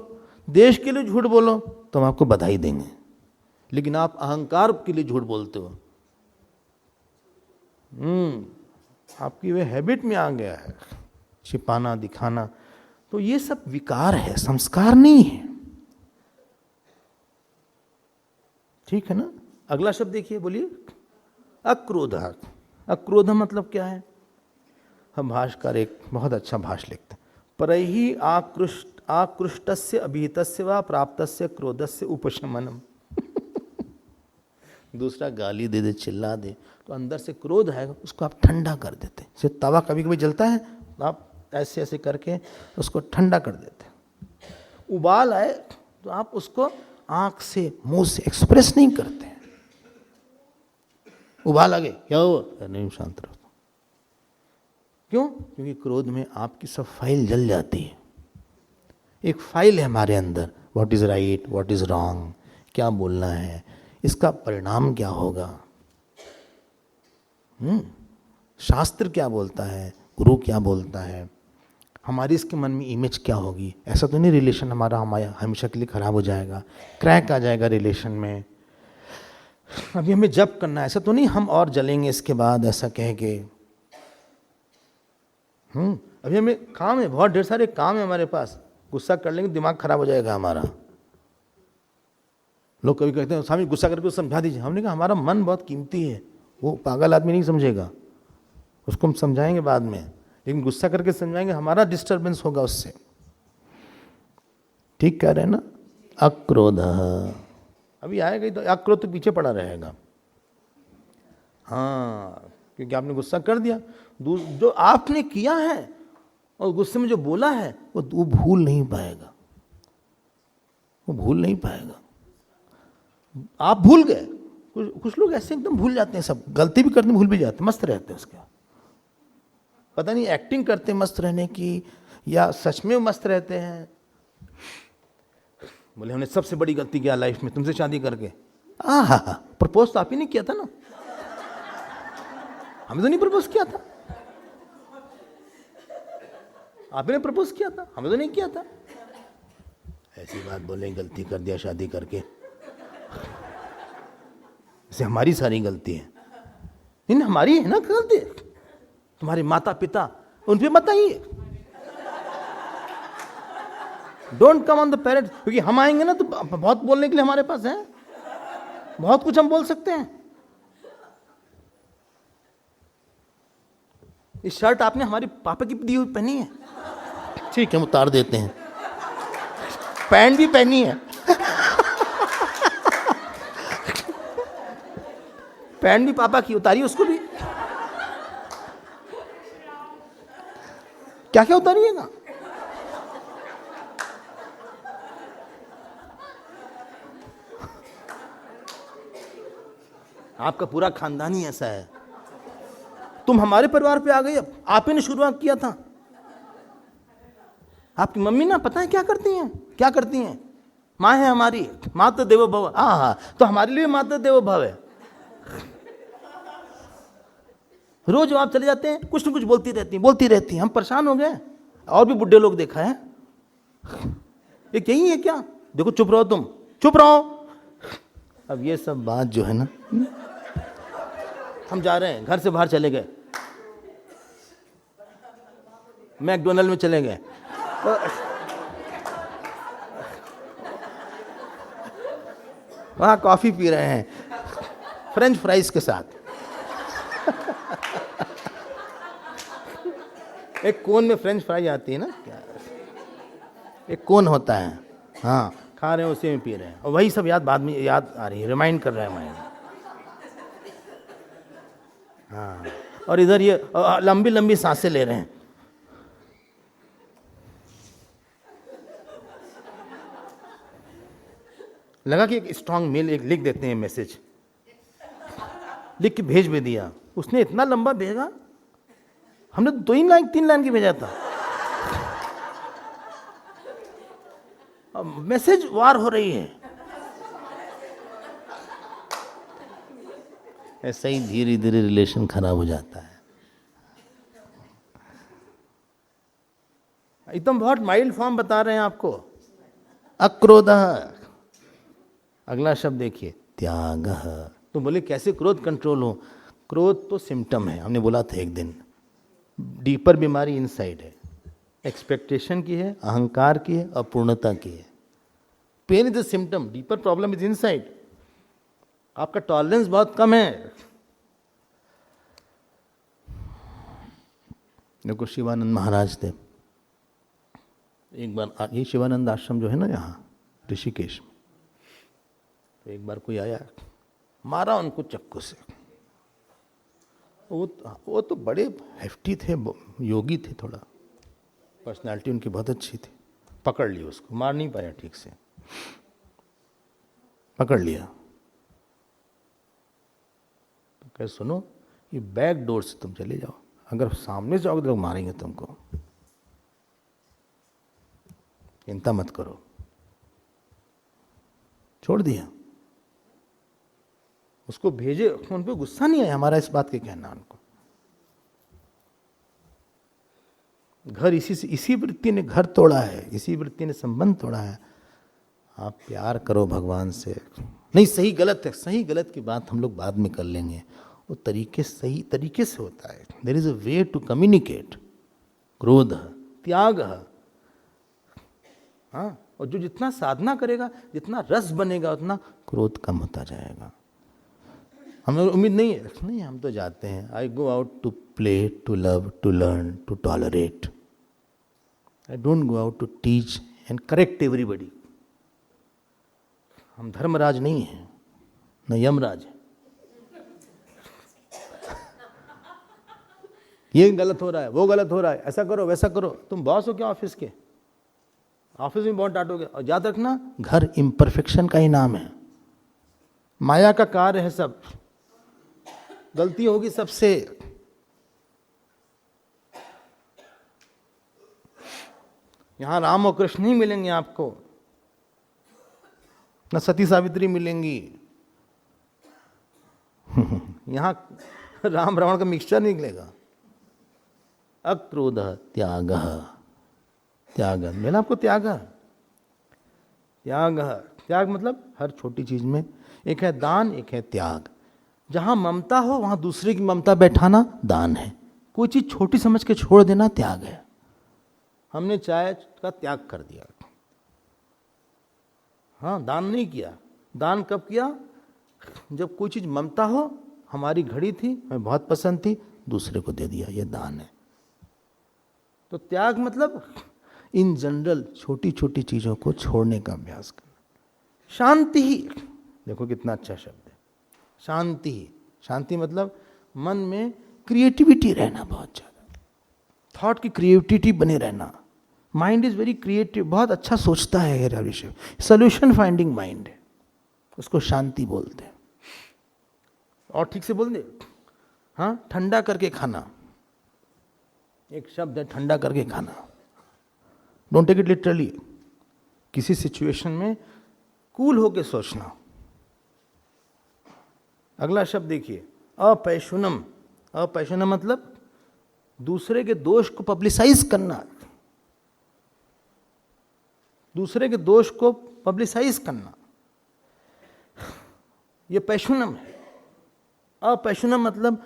देश के लिए झूठ बोलो तो हम आपको बधाई देंगे। लेकिन आप अहंकार के लिए झूठ बोलते हो, आपकी वे हैबिट में आ गया है छिपाना दिखाना। तो ये सब विकार है, संस्कार नहीं है। ठीक है ना। अगला शब्द देखिए, बोलिए अक्रोध। अक्रोध मतलब क्या है? हम भाष्यकार एक बहुत अच्छा भाष्य लिखते हैं, परहि आकृष्टस्य अभिहितस्य वा प्राप्तस्य क्रोधस्य उपशमनम। दूसरा गाली दे दे, चिल्ला दे, तो अंदर से क्रोध है उसको आप ठंडा कर देते हैं। जैसे तवा कभी कभी जलता है तो आप ऐसे ऐसे करके उसको ठंडा कर देते हैं। उबाल आए तो आप उसको आंख से मुंह से एक्सप्रेस नहीं करते हैं। उबाल आ गए, क्या हुआ? नहीं, शांत रहो। क्यों? क्योंकि क्रोध में आपकी सब फाइल जल जाती है। एक फाइल है हमारे अंदर, what is right, what is wrong, क्या बोलना है, इसका परिणाम क्या होगा, शास्त्र क्या बोलता है, गुरु क्या बोलता है, हमारी इसके मन में इमेज क्या होगी। ऐसा तो नहीं रिलेशन हमारा हमेशा के लिए खराब हो जाएगा, क्रैक आ जाएगा रिलेशन में। अभी हमें जप करना है, ऐसा तो नहीं हम और जलेंगे इसके बाद, ऐसा कह के। अभी हमें काम है, बहुत ढेर सारे काम है हमारे पास, गुस्सा कर लेंगे दिमाग खराब हो जाएगा हमारा। लोग कभी कहते हैं स्वामी गुस्सा करके समझा दीजिए। हमने कहा हमारा मन बहुत कीमती है, वो पागल आदमी नहीं समझेगा, उसको हम समझाएंगे बाद में, लेकिन गुस्सा करके समझाएंगे हमारा डिस्टर्बेंस होगा उससे। ठीक कह रहे हैं ना? अक्रोध, अभी आएगा ही तो अक्रोध तो पीछे पड़ा रहेगा। हाँ, क्योंकि आपने गुस्सा कर दिया, जो आपने किया है और गुस्से में जो बोला है वो भूल नहीं पाएगा, वो भूल नहीं पाएगा। आप भूल गए, कुछ लोग ऐसे एकदम भूल जाते हैं, सब गलती भी करते भूल भी जाते हैं, मस्त रहते हैं उसके, पता नहीं एक्टिंग करते मस्त रहने की या सच में मस्त रहते हैं। बोले हमने सबसे बड़ी गलती किया लाइफ में तुमसे शादी करके। प्रपोज तो आप ही ने किया था ना, हमें तो नहीं प्रपोज किया था, आप ही ने प्रपोज किया था, हमें तो नहीं किया था। ऐसी बात बोले गलती कर दिया शादी करके, ऐसे हमारी सारी गलती है। नहीं हमारी है ना गलती, तुम्हारे माता पिता उन पे मत आइए, don't come on the parents, क्योंकि हम आएंगे ना तो बहुत बोलने के लिए हमारे पास है, बहुत कुछ हम बोल सकते हैं। इस शर्ट आपने हमारी पापा की दी हुई पहनी है, ठीक है हम उतार देते हैं, पैंट भी पहनी है पैंट भी पापा की, उतारी उसको भी, क्या क्या उतारिएगा। आपका पूरा खानदान ही ऐसा है, तुम हमारे परिवार पे आ गई, अब आप ही ने शुरुआत किया था। आपकी मम्मी ना पता है क्या करती हैं, क्या करती हैं, माँ है हमारी, माता देवो भव, हाँ, तो हमारे लिए माता देवो भव है। रोज आप चले जाते हैं, कुछ न कुछ बोलती रहती हैं, हम परेशान हो गए। और भी बुढ़े लोग देखा है, एक यही है क्या, देखो चुप रहो, तुम चुप रहो। अब ये सब बात जो है ना, हम जा रहे हैं, घर से बाहर चले गए, मैकडोनल्ड में चले गए, वहां कॉफी पी रहे हैं फ्रेंच फ्राइज के साथ, एक कोन में फ्रेंच फ्राई आती है ना, क्या एक कोन होता है, हाँ, खा रहे हैं उसी में पी रहे हैं, और वही सब याद बाद में याद आ रही है, रिमाइंड कर रहा है माइंड। हाँ, और इधर ये लंबी लंबी सांसें ले रहे हैं। लगा कि एक स्ट्रांग मेल एक लिख देते हैं, मैसेज लिख के भेज भी दिया, उसने इतना लंबा भेजा, हमने 2 लाइन 3 लाइन की भेजा था। अब मैसेज वार हो रही है, ऐसा ही धीरे धीरे रिलेशन खराब हो जाता है। एकदम बहुत माइल्ड फॉर्म बता रहे हैं आपको, अक्रोध। अगला शब्द देखिए, त्याग। तो बोले कैसे क्रोध कंट्रोल हो? क्रोध तो सिम्टम है, हमने बोला था एक दिन, डीपर बीमारी इनसाइड है, एक्सपेक्टेशन की है, अहंकार की है, अपूर्णता की है। Pain is the symptom, deeper problem is inside. आपका टॉलरेंस बहुत कम है। देखो शिवानंद महाराज थे, एक बार ये शिवानंद आश्रम जो है ना यहाँ ऋषिकेश में, तो एक बार कोई आया, मारा उनको चक्कू से। वो तो बड़े हेफ्टी थे, योगी थे, थोड़ा पर्सनालिटी उनकी बहुत अच्छी थी, पकड़ ली उसको, मार नहीं पाया ठीक से, पकड़ लिया तो कहे सुनो, ये बैक डोर से तुम चले जाओ, अगर सामने से आओगे तो लोग मारेंगे तुमको, चिंता मत करो। छोड़ दिया उसको, भेजे। उन पे गुस्सा नहीं आया हमारा इस बात के कहना उनको। घर इसी वृत्ति ने घर तोड़ा है, इसी वृत्ति ने संबंध तोड़ा है। आप प्यार करो भगवान से। नहीं, सही गलत है, सही गलत की बात हम लोग बाद में कर लेंगे, वो तरीके सही तरीके से होता है। There is a way to communicate. क्रोध, त्याग, हाँ, और जो जितना साधना करेगा, जितना रस बनेगा, उतना क्रोध कम होता जाएगा। हमें उम्मीद नहीं है, नहीं हम तो जाते हैं, I go out to play, to love, to learn, to tolerate. I don't go out to teach and correct everybody. हम धर्मराज नहीं हैं, न यमराज है। ये गलत हो रहा है, वो गलत हो रहा है, ऐसा करो वैसा करो। तुम बॉस हो क्या ऑफिस के? ऑफिस में बहुत डांटोगे। और याद रखना, घर इम्परफेक्शन का ही नाम है, माया का कार्य है सब, गलती होगी सबसे। यहां राम और कृष्ण नहीं मिलेंगे आपको, न सती सावित्री मिलेंगी। यहां राम रावण का मिक्सचर निकलेगा। अक्रोध त्याग, त्याग मिला आपको? त्याग, त्याग, त्याग मतलब हर छोटी चीज में, एक है दान, एक है त्याग। जहां ममता हो वहां दूसरे की ममता बैठाना दान है। कोई चीज छोटी समझ के छोड़ देना त्याग है। हमने चाय का त्याग कर दिया, हाँ, दान नहीं किया। दान कब किया? जब कोई चीज ममता हो, हमारी घड़ी थी, हमें बहुत पसंद थी, दूसरे को दे दिया, ये दान है। तो त्याग मतलब इन जनरल छोटी छोटी चीजों को छोड़ने का अभ्यास करना। शांति ही, देखो कितना अच्छा शब्द है, शांति ही। शांति मतलब मन में क्रिएटिविटी रहना, बहुत ज्यादा थॉट की क्रिएटिविटी बने रहना। माइंड इज वेरी क्रिएटिव, बहुत अच्छा सोचता है हर विषय, सोल्यूशन फाइंडिंग माइंड है, उसको शांति बोलते हैं। और ठीक से बोल दे, हाँ, ठंडा करके खाना, एक शब्द है ठंडा करके खाना। Don't take it literally. किसी सिचुएशन में कूल होके सोचना। अगला शब्द देखिए, अपैशुनम। अपैशुनम मतलब दूसरे के दोष को पब्लिसाइज करना, दूसरे के दोष को पब्लिसाइज करना, यह पैशुनम है। अपैशुनम मतलब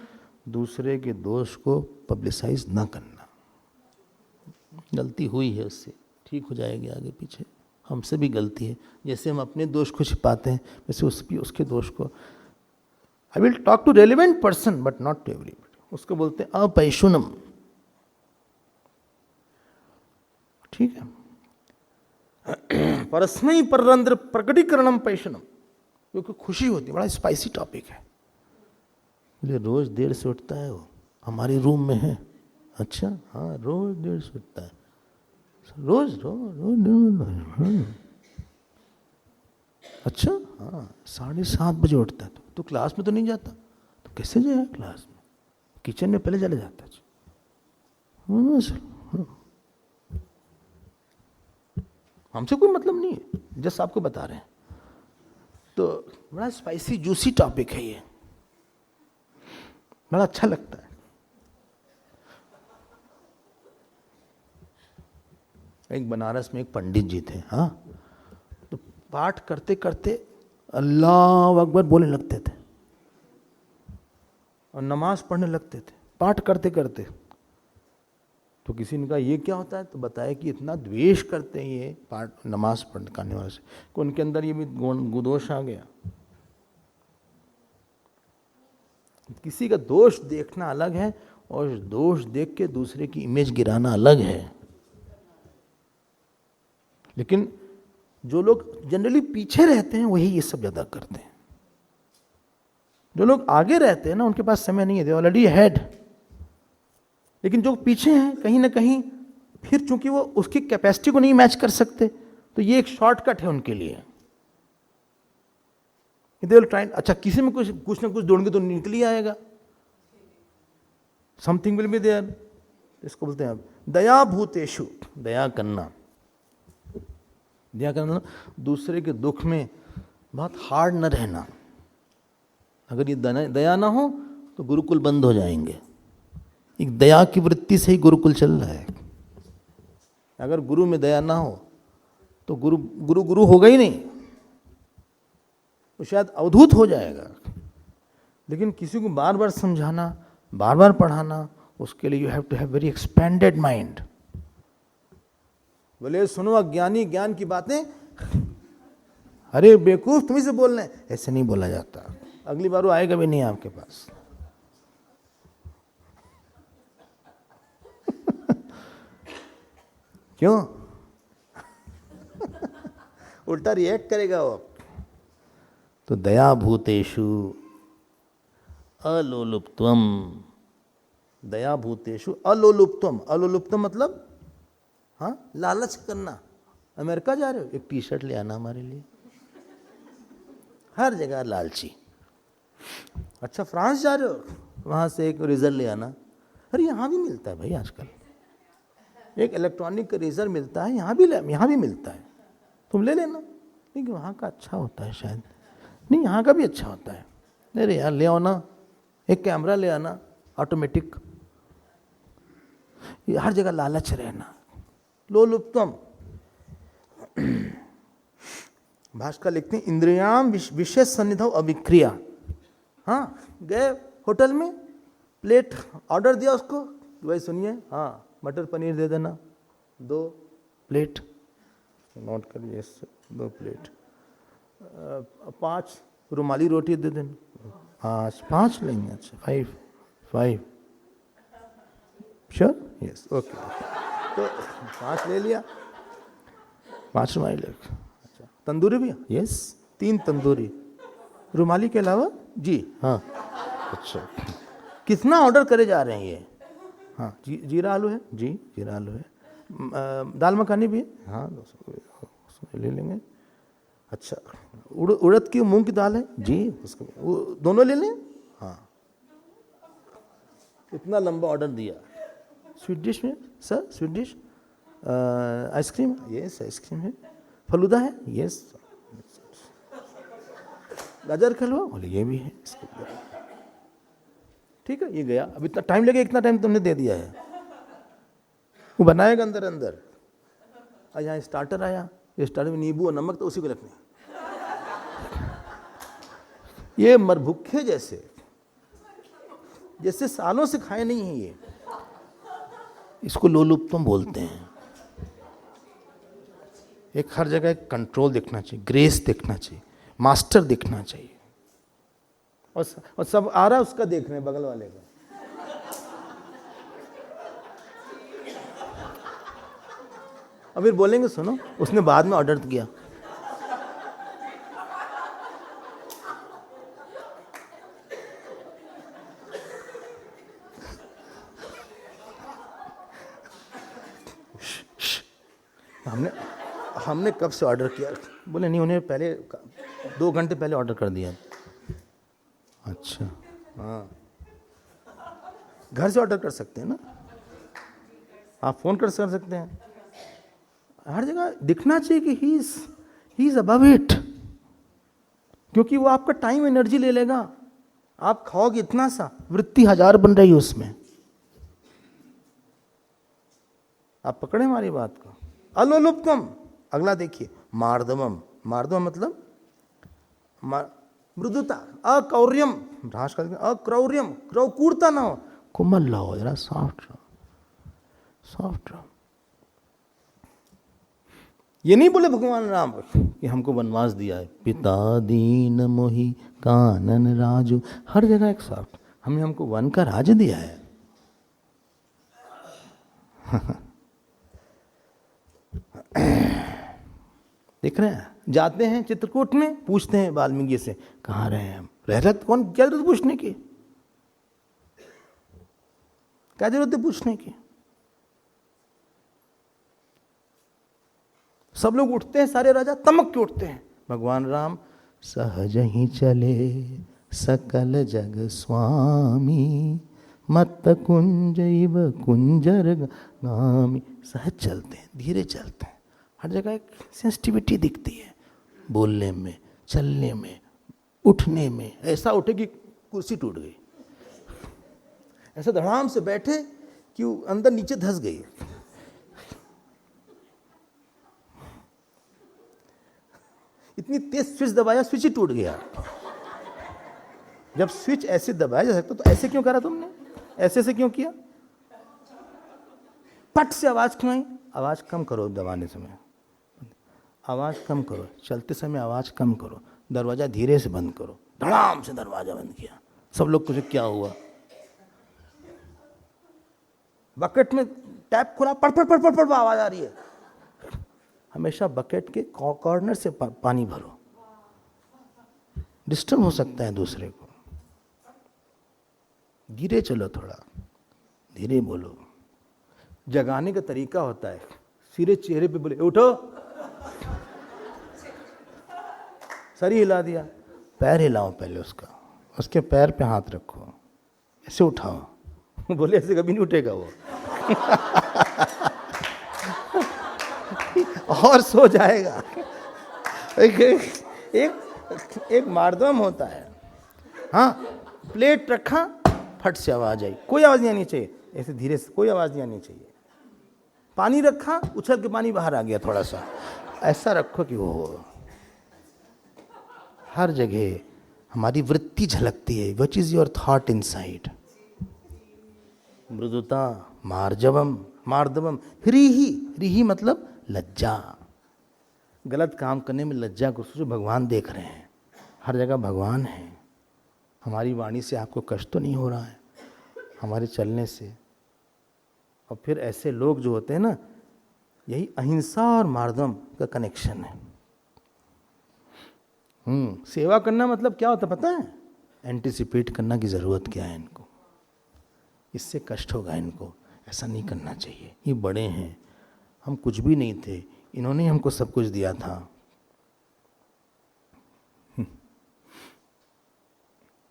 दूसरे के दोष को पब्लिसाइज ना करना। गलती हुई है, उससे ठीक हो जाएगी आगे पीछे। हमसे भी गलती है, जैसे हम अपने दोष को छिपाते हैं, वैसे उसके दोष को। I will talk to relevant person but not to everybody, उसको बोलते हैं अपैशुनम। ठीक है। परस्मै पररंध्र प्रकटीकरणम पैशुनम, क्योंकि खुशी होती है। बड़ा स्पाइसी टॉपिक है। बोले रोज देर से उठता है वो, हमारे रूम में है। अच्छा, हाँ, रोज देर से उठता है, रोज रोज रोज। अच्छा, हाँ, 7:30 बजे उठता है। तो क्लास में तो नहीं जाता? तो कैसे जाए क्लास में? किचन में पहले चले जाता है। हमसे कोई मतलब नहीं है, जस्ट आपको बता रहे हैं। तो बड़ा स्पाइसी जूसी टॉपिक है ये, बड़ा अच्छा लगता है। एक बनारस में एक पंडित जी थे, हाँ, तो पाठ करते करते अल्लाह अकबर बोलने लगते थे और नमाज पढ़ने लगते थे, पाठ करते करते। तो किसी ने कहा ये क्या होता है? तो बताया कि इतना द्वेष करते हैं ये पाठ नमाज पढ़ने वाले से, कि उनके अंदर ये भी गुदोष आ गया। किसी का दोष देखना अलग है और दोष देख के दूसरे की इमेज गिराना अलग है। लेकिन जो लोग जनरली पीछे रहते हैं वही ये सब ज्यादा करते हैं। जो लोग आगे रहते हैं ना, उनके पास समय नहीं है, दे ऑलरेडी हेड। लेकिन जो पीछे हैं, कहीं ना कहीं फिर चूंकि वो उसकी कैपेसिटी को नहीं मैच कर सकते, तो ये एक शॉर्टकट है उनके लिए। दे विल ट्राई, अच्छा किसी में कुछ ना कुछ ढूंढेंगे तो निकल ही आएगा, समथिंग विल बी देयर। इसको बोलते हैं दया भूतेषु, दया करना। दया करना, दूसरे के दुख में बहुत हार्ड न रहना। अगर ये दया ना हो तो गुरुकुल बंद हो जाएंगे। एक दया की वृत्ति से ही गुरुकुल चल रहा है। अगर गुरु में दया ना हो तो गुरु होगा ही नहीं, तो शायद अवधूत हो जाएगा। लेकिन किसी को बार बार समझाना, बार बार पढ़ाना, उसके लिए you have to have very expanded mind. बोले सुनो अज्ञानी ज्ञान की बातें, अरे बेवकूफ तुम्ही से बोल रहे हैं, ऐसे नहीं बोला जाता। अगली बार वो आएगा भी नहीं आपके पास। क्यों? उल्टा रिएक्ट करेगा वो। तो दया भूतेषु अलोलुप्त्वम, दया भूतेषु अलोलुप्त्वम। अलोलुप्त्वम मतलब हाँ लालच करना। अमेरिका जा रहे हो, एक टी शर्ट ले आना हमारे लिए, हर जगह लालची। अच्छा फ्रांस जा रहे हो, वहाँ से एक रेजर ले आना। अरे यहाँ भी मिलता है भाई आजकल, एक इलेक्ट्रॉनिक का रेजर मिलता है, यहाँ भी मिलता है, तुम ले लेना। लेकिन वहाँ का अच्छा होता है शायद, नहीं यहाँ का भी अच्छा होता है। अरे यार ले आओ ना, एक कैमरा ले आना ऑटोमेटिक। हर जगह लालच रहना, लोलुप्तम। भास्कर लिखते हैं इंद्रियाम विशेष सन्निधौ अभिक्रिया। हाँ गए होटल में, प्लेट ऑर्डर दिया उसको, भाई सुनिए हाँ मटर पनीर दे देना 2 प्लेट, नोट करिए 2 प्लेट, 5 रुमाली रोटी दे देना। 5 लेंगे, अच्छा 5 श्योर, यस ओके। तो 5 ले लिया, 5 रुमाली ले। अच्छा तंदूरी भी, यस 3 तंदूरी, रुमाली के अलावा जी हाँ। अच्छा कितना ऑर्डर करे जा रहे हैं ये? हाँ जीरा आलू है जी, जीरा आलू है। दाल मखानी भी है, हाँ 200 ले लेंगे। अच्छा उड़द की मूंग की दाल है जी, उसको वो दोनों ले लें। हाँ इतना लंबा ऑर्डर दिया। स्वीट डिश में sir, sweet dish ice cream, yes ice cream है। फलूदा है, यस। गाजर का हलवा, बोले ये भी है। ठीक है ये गया। अब इतना टाइम लगेगा, इतना टाइम तुमने दे दिया है, वो बनाएगा अंदर अंदर। और यहाँ स्टार्टर आया, स्टार्टर में नींबू और नमक, तो उसी को रखने। ये मरभुखे जैसे सालों से खाए नहीं है ये, इसको लोलुप्तम बोलते हैं। एक हर जगह कंट्रोल दिखना चाहिए, ग्रेस दिखना चाहिए, मास्टर दिखना चाहिए। और सब आ रहा उसका देख रहे हैं, बगल वाले का। अब फिर बोलेंगे सुनो उसने बाद में ऑर्डर किया। हमने कब से ऑर्डर किया? बोले नहीं, उन्हें पहले 2 घंटे पहले ऑर्डर कर दिया। अच्छा हाँ, घर से ऑर्डर कर सकते हैं ना आप, फ़ोन कर सकते हैं। हर जगह दिखना चाहिए कि ही इज अबव इट, क्योंकि वो आपका टाइम एनर्जी ले लेगा। आप खाओगे इतना सा, वृत्ति 1000 बन रही है उसमें। आप पकड़े हमारी बात को। अलोलुप्तम, अगला देखिए मार्दवम। मार्दवम मतलब मृदुता, अक्रौर्यम, अक्रौर्यम, क्रूरता ना हो, कोमल रहो, जरा सॉफ्ट रहो। ये नहीं बोले भगवान राम कि हमको वनवास दिया है, पिता दीन मोहि कानन राजू, हर जगह एक सॉफ्ट, हमको वन का राज दिया है। देख रहे हैं, जाते हैं चित्रकूट में, पूछते हैं वाल्मीकि से कहाँ रहे हैं हम, रह रहे कौन, क्या जरूरत पूछने की, क्या जरूरत है पूछने की। सब लोग उठते हैं, सारे राजा तमक के उठते हैं। भगवान राम सहज ही चले सकल जग स्वामी, मत कुंज इव कुंजर गामी। सहज चलते हैं, धीरे चलते हैं। हर जगह एक सेंसिटिविटी दिखती है, बोलने में, चलने में, उठने में। ऐसा उठे कि कुर्सी टूट गई, ऐसा धड़ाम से बैठे कि वो अंदर नीचे धंस गई। इतनी तेज स्विच दबाया, स्विच ही टूट गया। जब स्विच ऐसे दबाया जा सकता तो ऐसे क्यों करा तुमने? ऐसे से क्यों किया? पट से आवाज क्यों आई? आवाज कम करो दबाने समय, आवाज कम करो, चलते समय आवाज कम करो, दरवाजा धीरे से बंद करो। धड़ाम से दरवाजा बंद किया, सब लोग कुछ क्या हुआ? बकेट में टैप खुला, पड़ पड़ पड़ पड़ पड़ आवाज आ रही है। हमेशा बकेट के कॉर्नर से पानी भरो, डिस्टर्ब हो सकता है दूसरे को। धीरे चलो, थोड़ा धीरे बोलो। जगाने का तरीका होता है, सीधे चेहरे पे बोले उठो, सर हिला दिया, पैर हिलाओ पहले उसका, उसके पैर पे हाथ रखो, ऐसे उठाओ। बोले ऐसे कभी नहीं उठेगा वो। और सो जाएगा। एक मारदम होता है। हाँ, प्लेट रखा, फट से आवाज आई, कोई आवाज नहीं आनी चाहिए, ऐसे धीरे से, कोई आवाज नहीं आनी चाहिए। पानी रखा, उछल के पानी बाहर आ गया थोड़ा सा, ऐसा रखो कि वो हो। हर जगह हमारी वृत्ति झलकती है, which is your thought inside. मृदुता, मार्जवम, मार्दवम, रीही मतलब लज्जा। गलत काम करने में लज्जा को सोचो, भगवान देख रहे हैं, हर जगह भगवान है। हमारी वाणी से आपको कष्ट तो नहीं हो रहा है, हमारे चलने से। और फिर ऐसे लोग जो होते हैं ना, यही अहिंसा और मार्दवम का कनेक्शन है। सेवा करना मतलब क्या होता पता है? एंटिसिपेट करना की जरूरत क्या है इनको, इससे कष्ट होगा इनको, ऐसा नहीं करना चाहिए। ये बड़े हैं, हम कुछ भी नहीं थे, इन्होंने हमको सब कुछ दिया था।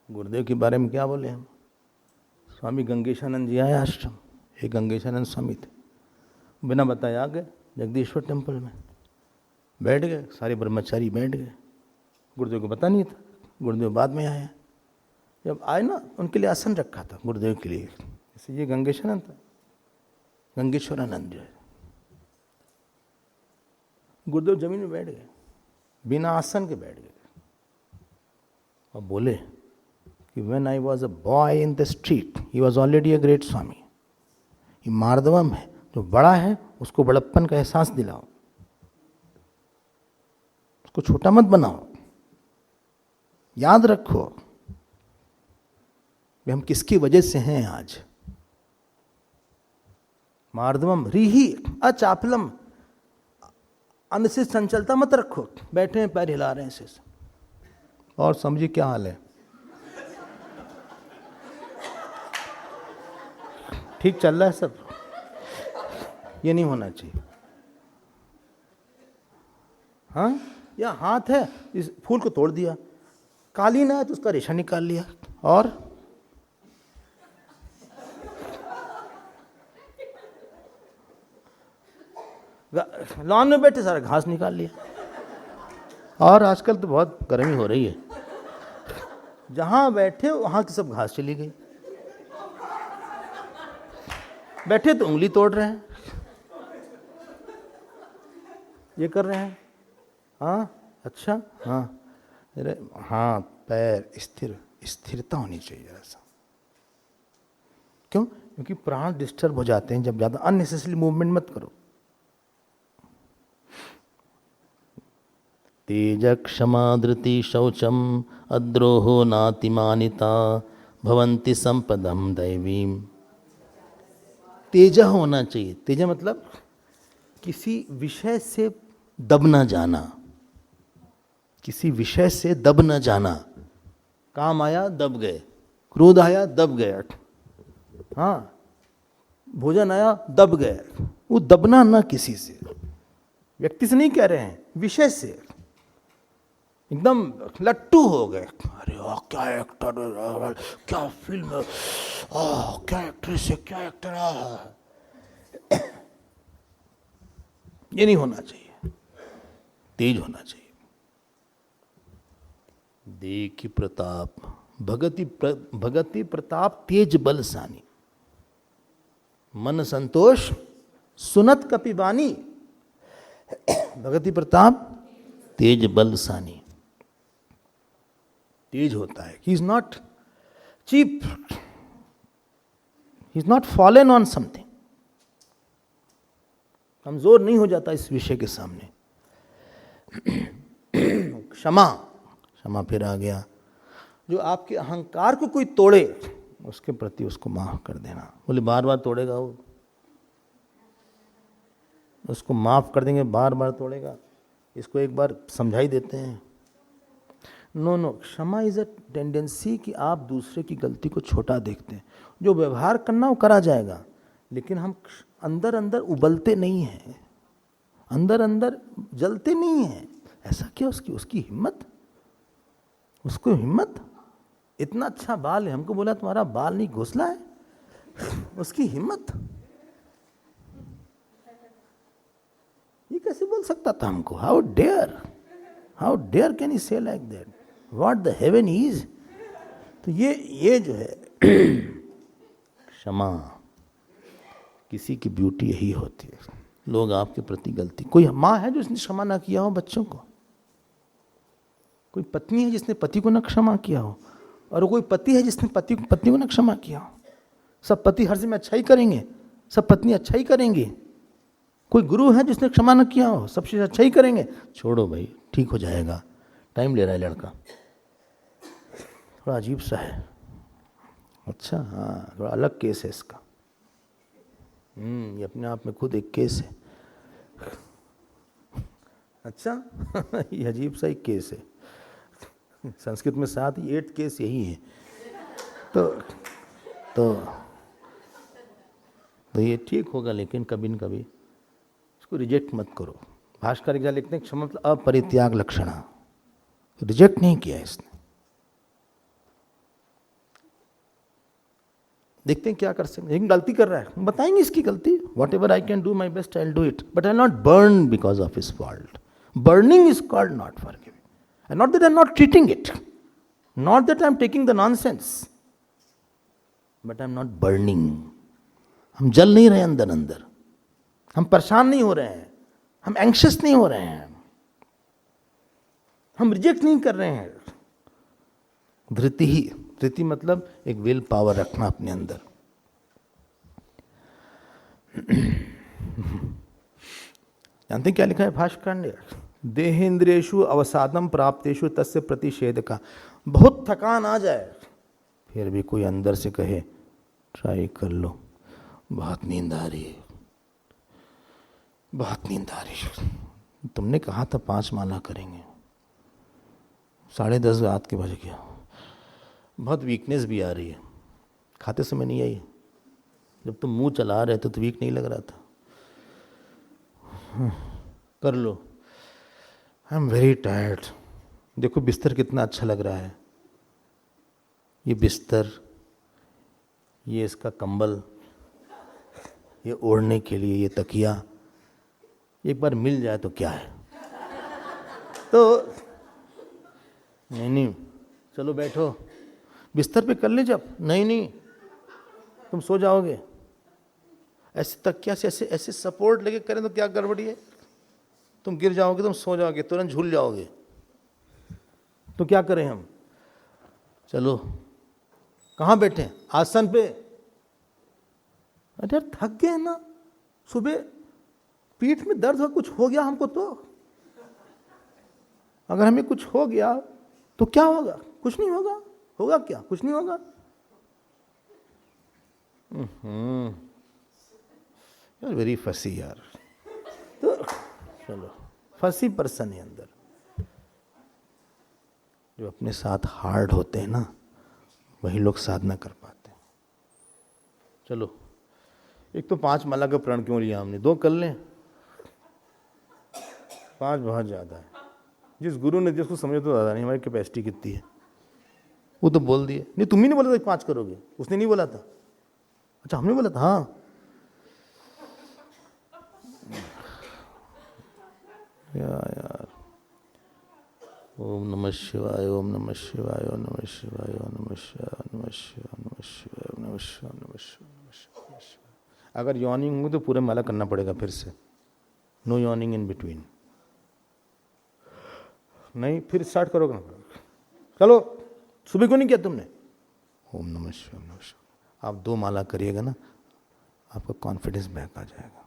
गुरुदेव के बारे में क्या बोले हम? स्वामी गंगेशानंद जी आए आश्रम, एक गंगेशानंद स्वामी थे, बिना बताए आ गए जगदीश्वर टेम्पल में, बैठ गए, सारे ब्रह्मचारी बैठ गए। गुरुदेव को पता नहीं था, गुरुदेव बाद में आए। जब आए ना, उनके लिए आसन रखा था गुरुदेव के लिए, जैसे ये गंगेशानंद था, गंगेश्वरानंद जो है। गुरुदेव जमीन में बैठ गए, बिना आसन के बैठ गए, और बोले कि when I was a boy in the street he was already a great swami. ये मार्दवम है, जो बड़ा है उसको बड़प्पन का एहसास दिलाओ, उसको छोटा मत बनाओ। याद रखो कि हम किसकी वजह से हैं आज। मार्दवम रीही अचापलम, अन्न से चंचलता मत रखो। बैठे हैं, पैर हिला रहे हैं ऐसे। और समझिए क्या हाल है, ठीक चल रहा है सब? ये नहीं होना चाहिए। हाँ, या हाथ है, इस फूल को तोड़ दिया, कालीन है तो उसका रेशा निकाल लिया, और लॉन में बैठे सारा घास निकाल लिया। और आजकल तो बहुत गर्मी हो रही है, जहां बैठे वहां की सब घास चली गई। बैठे तो उंगली तोड़ रहे हैं, ये कर रहे हैं। हाँ अच्छा, हाँ अरे हाँ, पैर स्थिरता होनी चाहिए ऐसा। क्यों? क्योंकि प्राण डिस्टर्ब हो जाते हैं जब ज्यादा अननेसेसरी मूवमेंट मत करो। तेज क्षमा धृति शौचम अद्रोहो नातिमानिता भवंति संपदम दैवीम। तेज होना चाहिए। तेज मतलब किसी विषय से दब न जाना, किसी विषय से दब न जाना। काम आया दब गए, क्रोध आया दब गए, हाँ भोजन आया दब गए। वो दबना ना किसी से, व्यक्ति से नहीं कह रहे हैं, विषय से एकदम लट्टू हो गए। अरे क्या एक्टर है, क्या फिल्म है, क्या एक्ट्रेस है, क्या एक्टर है। ये नहीं होना चाहिए, तेज होना चाहिए। देखी प्रताप भगति प्रताप तेज बल सानी, मन संतोष सुनत कपिबानी। भगति प्रताप तेज बल सानी, तेज होता है। He is not cheap, he is not fallen on something, कमजोर नहीं हो जाता इस विषय के सामने। क्षमा, क्षमा फिर आ गया। जो आपके अहंकार को कोई तोड़े उसके प्रति उसको माफ कर देना। बोले बार बार तोड़ेगा वो, उसको माफ कर देंगे, बार बार तोड़ेगा, इसको एक बार समझाई देते हैं। नो नो, क्षमा इज अ टेंडेंसी कि आप दूसरे की गलती को छोटा देखते हैं। जो व्यवहार करना वो करा जाएगा, लेकिन हम अंदर अंदर उबलते नहीं हैं, अंदर अंदर जलते नहीं हैं। ऐसा क्या उसकी हिम्मत, उसको हिम्मत। इतना अच्छा बाल है, हमको बोला तुम्हारा बाल नहीं घोंसला है, उसकी हिम्मत। ये कैसे बोल सकता था हमको? हाउ डेयर कैन ही से like that, what the heaven is. तो ये जो है क्षमा, किसी की ब्यूटी यही होती है। लोग आपके प्रति गलती, कोई माँ है जो इसने क्षमा ना किया हो बच्चों को, कोई पत्नी है जिसने पति को न क्षमा किया हो, और कोई पति है जिसने पत्नी को न क्षमा किया हो। सब पति हर समय अच्छा ही करेंगे, सब पत्नी अच्छा ही करेंगी। कोई गुरु है जिसने क्षमा न किया हो, सब चीज अच्छा ही करेंगे। छोड़ो भाई, ठीक हो जाएगा, टाइम ले रहा है लड़का, थोड़ा अजीब सा है। अच्छा हाँ, थोड़ा अलग केस है इसका। ये अपने आप में खुद एक केस है। अच्छा ये अजीब सा एक केस है। संस्कृत में 7 ही 8 केस यही है। तो ये ठीक होगा, लेकिन कभी न कभी इसको रिजेक्ट मत करो। भाष्कर एक लिखते हैं क्षमा मतलब अपरित्याग लक्षण, रिजेक्ट नहीं किया इसने। देखते हैं क्या कर सकते हैं, लेकिन गलती कर रहा है, बताएंगे इसकी गलती। What ever I can do my best I will do it, but I will not burn because of his fault. Burning is called not forgiving, and not that I'm not treating it, not that I'm taking the nonsense, but I'm not burning. हम जल नहीं रहे अंदर अंदर, हम परेशान नहीं हो रहे हैं, हम एंग्शियस नहीं हो रहे हैं, हम रिजेक्ट नहीं कर रहे हैं। धृति मतलब एक विल पावर रखना अपने अंदर। जानते क्या लिखा है भाष्कर ने? देहेंद्रियेषु अवसादम प्राप्तेषु तस्य प्रतिषेध का। बहुत थकान आ जाए फिर भी कोई अंदर से कहे ट्राई कर लो, बहुत नींद आ रही है, बहुत नींद आ रही है। तुमने कहा था 5 माला करेंगे, 10:30 रात के बज गया, बहुत वीकनेस भी आ रही है। खाते समय नहीं आई, जब तुम मुंह चला रहे थे तो वीक नहीं लग रहा था। कर लो, आई एम वेरी टायर्ड। देखो बिस्तर कितना अच्छा लग रहा है, ये बिस्तर, ये इसका कंबल, ये ओढ़ने के लिए ये तकिया, एक बार मिल जाए तो क्या है। तो नहीं चलो बैठो बिस्तर पे कर ले। जब नहीं तुम सो जाओगे, ऐसे तकिया से ऐसे सपोर्ट लेके करें तो क्या गड़बड़ी है? तुम गिर जाओगे, तुम सो जाओगे, तुरंत झूल जाओगे। तो क्या करें हम? चलो कहाँ बैठे? आसन पे। अरे यार थक गए ना, सुबह पीठ में दर्द हो, कुछ हो गया हमको तो, अगर हमें कुछ हो गया तो क्या होगा? कुछ नहीं होगा। होगा क्या? कुछ नहीं होगा। यार वेरी फसी यार। तो चलो, फसी पर्सन है अंदर, जो अपने साथ हार्ड होते हैं ना, वही लोग साधना कर पाते हैं। चलो, एक तो 5 माला का प्रण क्यों लिया हमने, 2 कर लें। 5 बहुत ज़्यादा है। जिस गुरु ने जिसको समझो तो ज़्यादा नहीं, हमारी कैपेसिटी कितनी है वो तो बोल दिए। नहीं तुम ही नहीं बोला था 5 करोगे, उसने नहीं बोला था। अच्छा हमने बोला था, हाँ यार। ओम नमः शिवाय, ओम नमः शिवाय, ओम नमः शिवाय, ओम नमः शिवाय, ओम नमः शिवाय, ओम नमः शिवाय, ओम नमः शिवाय, ओम नमः शिवाय, ओम नमः शिवाय। अगर यॉर्निंग होंगे तो पूरे माला करना पड़ेगा फिर से, नो यॉर्निंग इन बिटवीन। नहीं फिर स्टार्ट करोगे, चलो सुबह क्यों नहीं किया तुमने? ओम नमः शिवाय, ओम नमः शिवाय। आप 2 माला करिएगा ना, आपका कॉन्फिडेंस बैक आ जाएगा।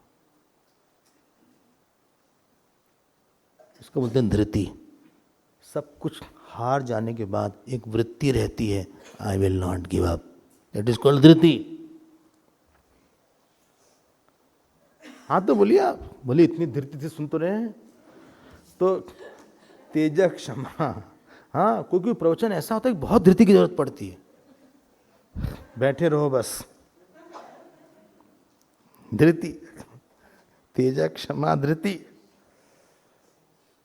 इसको बोलते हैं धृति। सब कुछ हार जाने के बाद एक वृत्ति रहती है, I will not give up, that is called धृति। हाँ तो बोलिए आप, बोलिए इतनी धृति से सुन तो रहे हैं। तो तेज क्षमा, हाँ कोई कोई प्रवचन ऐसा होता है कि बहुत धृति की जरूरत पड़ती है, बैठे रहो बस। धृति, तेज क्षमा धृति।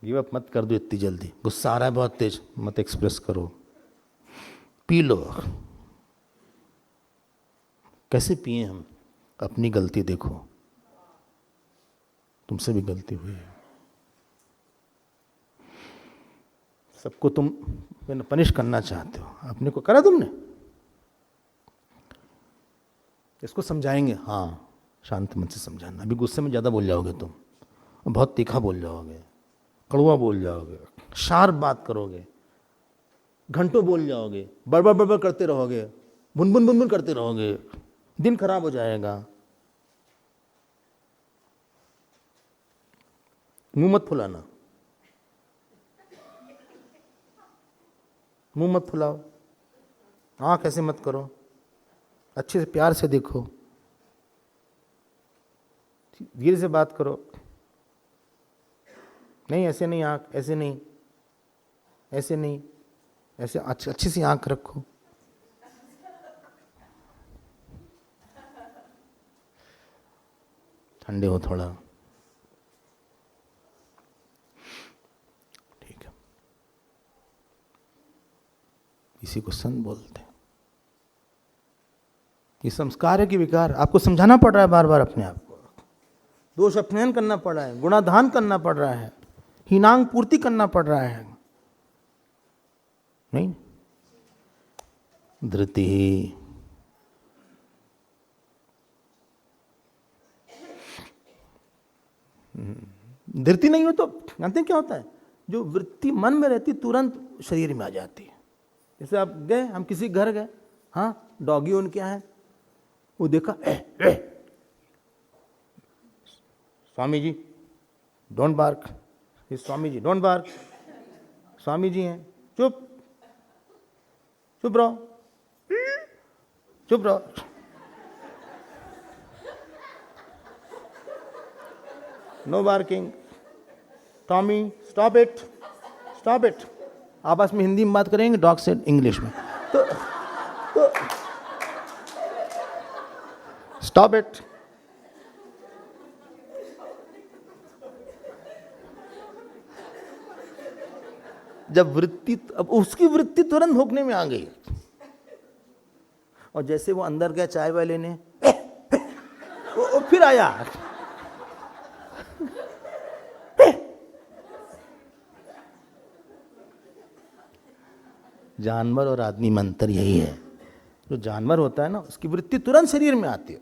गिव अप मत कर दो इतनी जल्दी, गुस्सा आ रहा है बहुत तेज, मत एक्सप्रेस करो, पी लो। कैसे पिए हम? अपनी गलती देखो, तुमसे भी गलती हुई है, सबको तुम पनिश करना चाहते हो, अपने को करा तुमने। इसको समझाएंगे, हाँ शांत मन से समझाना। अभी गुस्से में ज़्यादा बोल जाओगे तुम, बहुत तीखा बोल जाओगे, कड़वा बोल जाओगे, शार्प बात करोगे, घंटों बोल जाओगे, बड़बड़ बड़बड़ करते रहोगे, बुनबुन बुनबुन करते रहोगे, दिन खराब हो जाएगा। मुंह मत फुलाना, मुंह मत फुलाओ, आंख ऐसे मत करो, अच्छे से प्यार से देखो, धीरे से बात करो। नहीं ऐसे नहीं, आंख ऐसे नहीं, ऐसे नहीं, ऐसे अच्छी सी आंख रखो। ठंडे हो थोड़ा, ठीक है। इसी को संत बोलते हैं। ये संस्कार है कि विकार? आपको समझाना पड़ रहा है बार बार अपने आप को, दोष अपनयन करना पड़ रहा है, गुणाधान करना पड़ रहा है, हीनांग पूर्ति करना पड़ रहा है। नहीं, धृति। धृति नहीं हो तो जानते हैं क्या होता है? जो वृत्ति मन में रहती तुरंत शरीर में आ जाती है। जैसे आप गए, हम किसी घर गए, हाँ डॉगी उनके यहाँ है, वो देखा Swami ji don't bark, Swami ji don't bark, Swami ji हैं, चुप चुप रहो, चुप रहो। No barking, Tommy stop it, stop it. आपस में हिंदी में बात करेंगे, डॉग से इंग्लिश में, तो स्टॉप इट। जब वृत्ति, अब उसकी वृत्ति तुरंत भोंकने में आ गई, और जैसे वो अंदर गया चाय वाले लेने, वो फिर आया, जानवर और आदमी में अंतर यही है। जो जानवर होता है ना, उसकी वृत्ति तुरंत शरीर में आती है।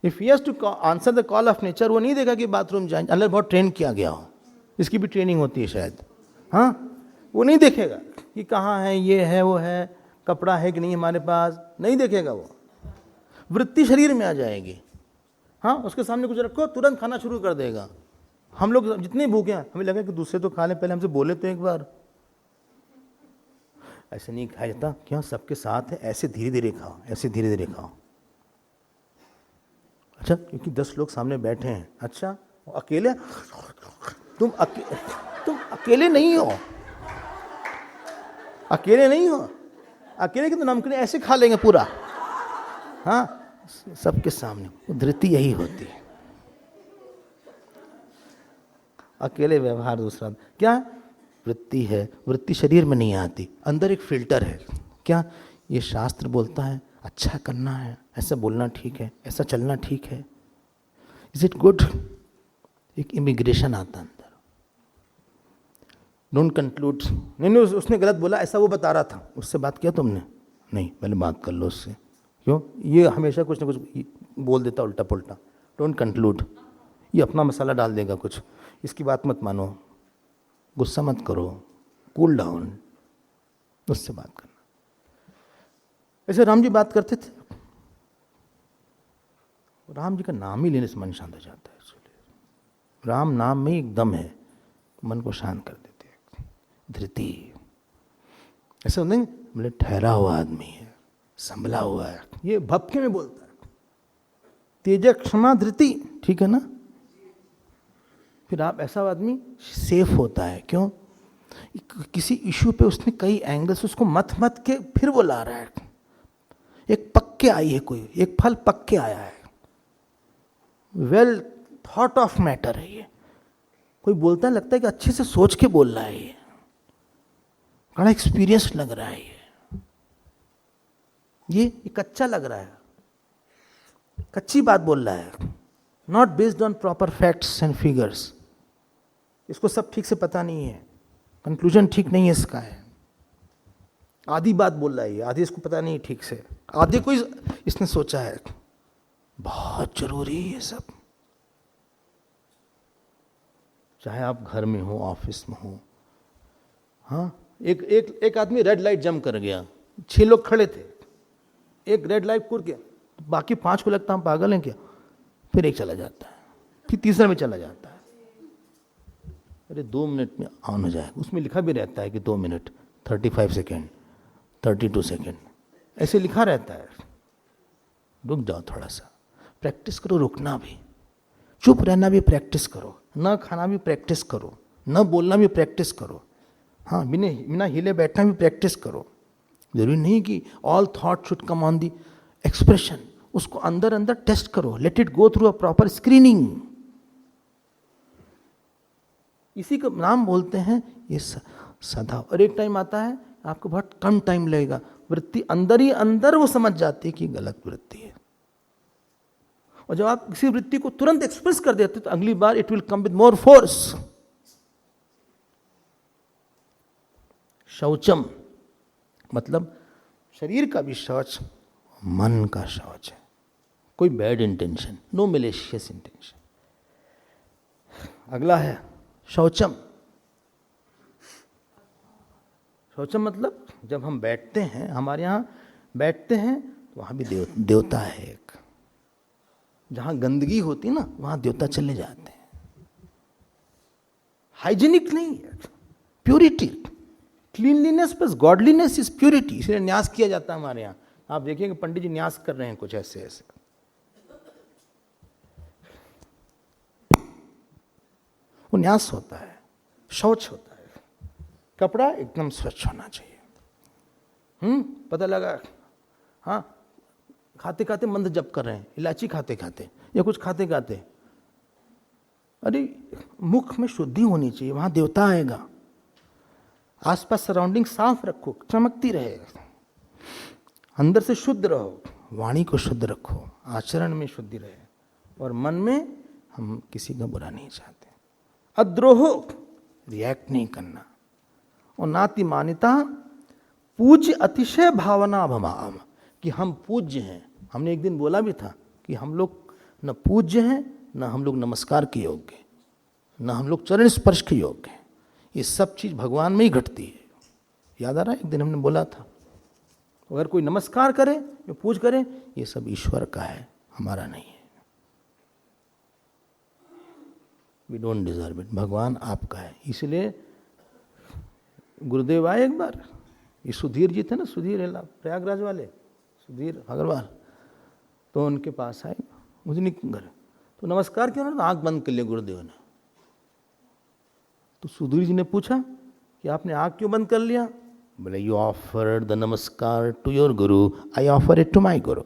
If he has to answer the call of nature, वो नहीं देगा कि बाथरूम जाए, अंदर बहुत ट्रेन किया गया हो, इसकी भी ट्रेनिंग होती है शायद, हाँ वो नहीं देखेगा कि कहाँ है, ये है, वो है, कपड़ा है कि नहीं हमारे पास, नहीं देखेगा। वो वृत्ति शरीर में आ जाएगी। हाँ उसके सामने कुछ रखो, तुरंत खाना शुरू कर देगा। हम लोग जितने भूखे हैं, हमें लगा कि दूसरे तो खा ले, पहले हमसे बोले तो एक बार। ऐसे नहीं खाया जाता, क्यों? सबके साथ है, ऐसे धीरे धीरे खाओ, ऐसे धीरे धीरे खाओ। अच्छा क्योंकि 10 लोग सामने बैठे हैं, अच्छा अकेले, तुम अकेले नहीं हो, अकेले नहीं हो, अकेले के तो नमकीन ऐसे खा लेंगे पूरा, हाँ सबके सामने। धृति यही होती है। अकेले व्यवहार दूसरा। क्या वृत्ति है, वृत्ति शरीर में नहीं आती, अंदर एक फिल्टर है। क्या ये शास्त्र बोलता है अच्छा करना है, ऐसा बोलना ठीक है, ऐसा चलना ठीक है, इज इट गुड? एक इमिग्रेशन आता है अंदर। डोंट कंक्लूड, नहीं उसने गलत बोला, ऐसा वो बता रहा था, उससे बात किया तुमने? नहीं, पहले बात कर लो उससे। क्यों? ये हमेशा कुछ ना कुछ बोल देता उल्टा पुल्टा। डोंट कंक्लूड, ये अपना मसाला डाल देगा कुछ, इसकी बात मत मानो, गुस्सा मत करो, कूल डाउन, उससे बात करना। ऐसे राम जी बात करते थे, राम जी का नाम ही लेने से मन शांत हो जाता है। इसलिए राम नाम में ही एक दम है, मन को शांत कर देते हैं। धृति ऐसा नहीं, बोले ठहरा हुआ आदमी है, संभला हुआ है, ये भपके में बोलता है। तेज क्षमा धृति, ठीक है ना? फिर आप ऐसा आदमी सेफ होता है। क्यों? किसी इशू पे उसने कई एंगल्स उसको मत मत के फिर वो ला रहा है। एक पक के आई है, कोई एक फल पक के आया है, वेल थॉट ऑफ मैटर है ये। कोई बोलता है, लगता है कि अच्छे से सोच के बोल रहा है, ये बड़ा एक्सपीरियंस लग रहा है, ये कच्चा लग रहा है, कच्ची बात बोल रहा है, not based on proper facts and figures. इसको सब ठीक से पता नहीं है, कंक्लूजन ठीक नहीं है इसका है, आधी बात बोल रहा है, आधी इसको पता नहीं ठीक से, आधी कोई इसने सोचा है। बहुत जरूरी है ये सब, चाहे आप घर में हो, ऑफिस में हो। हाँ, एक आदमी रेड लाइट जंप कर गया, 6 लोग खड़े थे, एक रेड लाइट कूद गया, बाकी 5 को लगता हम पागल हैं क्या? फिर एक चला जाता है, फिर तीसरा में चला जाता है। अरे 2 मिनट में ऑन हो जाएगा, उसमें लिखा भी रहता है कि 2 मिनट 35 सेकेंड 32 सेकेंड ऐसे लिखा रहता है। रुक जाओ थोड़ा सा, प्रैक्टिस करो रुकना भी, चुप रहना भी प्रैक्टिस करो, न खाना भी प्रैक्टिस करो, न बोलना भी प्रैक्टिस करो। हाँ, बिना हिले बैठना भी प्रैक्टिस करो। जरूरी नहीं कि all thought should come on the expression, उसको अंदर अंदर टेस्ट करो, let it go through a proper screening. इसी का नाम बोलते हैं ये सदा। और एक टाइम आता है आपको बहुत कम टाइम लगेगा, वृत्ति अंदर ही अंदर वो समझ जाती है कि गलत वृत्ति है। और जब आप किसी वृत्ति को तुरंत एक्सप्रेस कर देते तो अगली बार it will come with more force. शौचम मतलब शरीर का भी शौच, मन का शौच है। कोई bad intention, no malicious intention. अगला है शौचम। शौचम मतलब जब हम बैठते हैं, हमारे यहाँ बैठते हैं तो वहाँ भी देवता है एक। जहाँ गंदगी होती ना वहाँ देवता चले जाते हैं। हाइजीनिक नहीं है, purity. Cleanliness plus godliness is purity. इसलिए न्यास किया जाता है हमारे यहाँ। आप देखिए कि पंडित जी न्यास कर रहे हैं कुछ ऐसे ऐसे, वो न्यास होता है, शौच होता है। कपड़ा एकदम स्वच्छ होना चाहिए। पता लगा, हाँ, खाते खाते मंत्र जप कर रहे हैं, इलायची खाते खाते या कुछ खाते खाते, अरे मुख में शुद्धि होनी चाहिए, वहां देवता आएगा। आसपास सराउंडिंग साफ रखो, चमकती रहे, अंदर से शुद्ध रहो, वाणी को शुद्ध रखो, आचरण में शुद्धि रहे, और मन में हम किसी का बुरा नहीं चाहते। अद्रोह, रिएक्ट नहीं करना, और नातिमानिता, पूज्य अतिशय भावना भमाम, कि हम पूज्य हैं। हमने एक दिन बोला भी था कि हम लोग न पूज्य हैं, न हम लोग नमस्कार के योग्य, न हम लोग चरण स्पर्श के योग्य हैं। ये सब चीज़ भगवान में ही घटती है। याद आ रहा है, एक दिन हमने बोला था, अगर कोई नमस्कार करे या पूज करे, ये सब ईश्वर का है, हमारा नहीं है। वी डोंट डिजर्व इट, भगवान आपका है। इसलिए गुरुदेव आए एक बार, ये सुधीर जी थे ना, सुधीर प्रयागराज वाले, सुधीर अग्रवाल, तो उनके पास आए मुझे घर, तो नमस्कार क्यों ना, आंख बंद कर लिया गुरुदेव ने। तो सुधीर जी ने पूछा कि आपने आंख क्यों बंद कर लिया? बोले, you offer the namaskar to your guru, I offer it to my guru.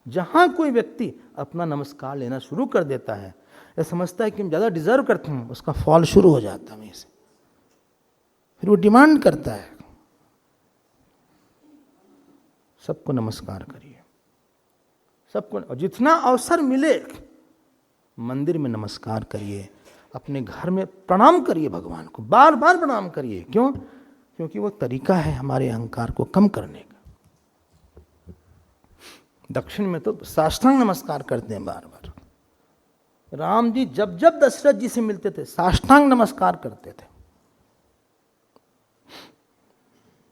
जहां कोई व्यक्ति अपना नमस्कार लेना शुरू कर देता है, या समझता है कि हम ज़्यादा डिजर्व करते हैं, उसका फॉल शुरू हो जाता है वहीं से। फिर वो डिमांड करता है। सबको नमस्कार करिए, सबको, और जितना अवसर मिले मंदिर में नमस्कार करिए, अपने घर में प्रणाम करिए, भगवान को बार बार प्रणाम करिए। क्यों? क्योंकि वो तरीका है हमारे अहंकार को कम करने का। दक्षिण में तो साष्टांग नमस्कार करते हैं बार बार। राम जी जब जब दशरथ जी से मिलते थे साष्टांग नमस्कार करते थे।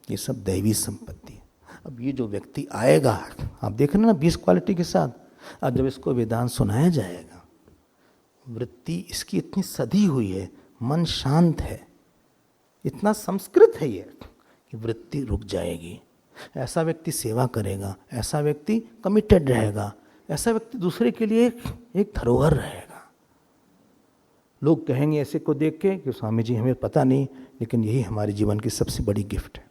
ये सब दैवी संपत्ति है। अब ये जो व्यक्ति आएगा, आप देख रहे हैं ना 20 क्वालिटी के साथ, अब जब इसको वेदांत सुनाया जाएगा, वृत्ति इसकी इतनी सधी हुई है, मन शांत है, इतना संस्कृत है ये कि वृत्ति रुक जाएगी। ऐसा व्यक्ति सेवा करेगा, ऐसा व्यक्ति कमिटेड रहेगा, ऐसा व्यक्ति दूसरे के लिए एक धरोहर रहेगा। लोग कहेंगे ऐसे को देख के कि स्वामी जी हमें पता नहीं, लेकिन यही हमारे जीवन की सबसे बड़ी गिफ्ट है।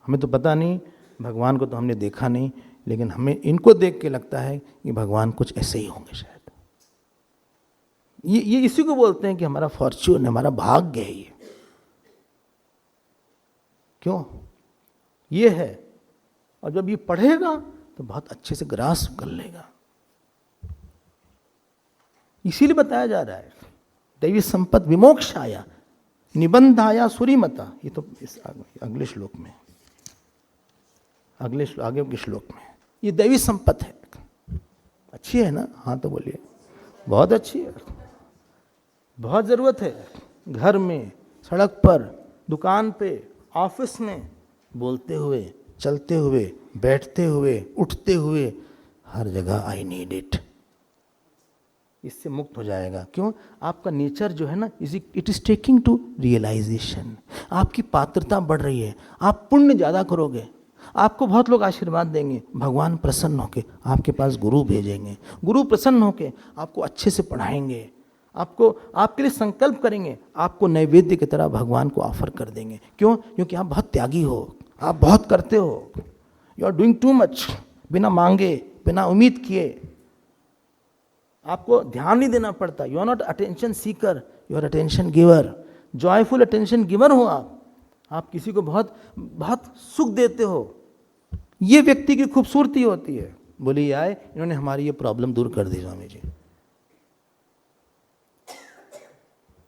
हमें तो पता नहीं, भगवान को तो हमने देखा नहीं, लेकिन हमें इनको देख के लगता है कि भगवान कुछ ऐसे ही होंगे शायद। ये इसी को बोलते हैं कि हमारा फॉर्च्यून, हमारा भाग्य है ये। क्यों? ये है। और जब ये पढ़ेगा तो बहुत अच्छे से ग्रास्प कर लेगा। इसीलिए बताया जा रहा है दैवी संपत्ति विमोक्षाया निबंधाया सुरीमता। ये तो इस अगले श्लोक में, आगे के श्लोक में ये दैवी संपत्ति है। अच्छी है ना? हाँ तो बोलिए, बहुत अच्छी है, बहुत ज़रूरत है। घर में, सड़क पर, दुकान पे, ऑफिस में, बोलते हुए, चलते हुए, बैठते हुए, उठते हुए, हर जगह आई नीड इट। इससे मुक्त हो जाएगा। क्यों? आपका नेचर जो है ना, it is taking to realization. आपकी पात्रता बढ़ रही है, आप पुण्य ज़्यादा करोगे, आपको बहुत लोग आशीर्वाद देंगे, भगवान प्रसन्न होके आपके पास गुरु भेजेंगे, गुरु प्रसन्न होके आपको अच्छे से पढ़ाएंगे, आपको आपके लिए संकल्प करेंगे, आपको नैवेद्य की तरह भगवान को ऑफर कर देंगे। क्यों? क्योंकि आप बहुत त्यागी हो, आप बहुत करते हो, you are doing too much, बिना मांगे, बिना उम्मीद किए। आपको ध्यान नहीं देना पड़ता। You are not attention seeker, you are attention giver, joyful attention giver हो आप किसी को बहुत बहुत सुख देते हो। ये व्यक्ति की खूबसूरती होती है। बोली आए, इन्होंने हमारी ये प्रॉब्लम दूर कर दी स्वामी जी।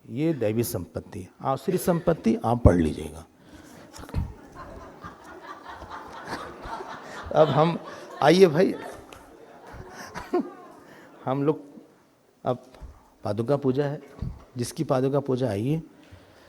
ये दैवी संपत्ति। आसुरी संपत्ति आप पढ़ लीजिएगा। अब हम आइए भाई, हम लोग अब पादुका पूजा है, जिसकी पादुका पूजा आइए।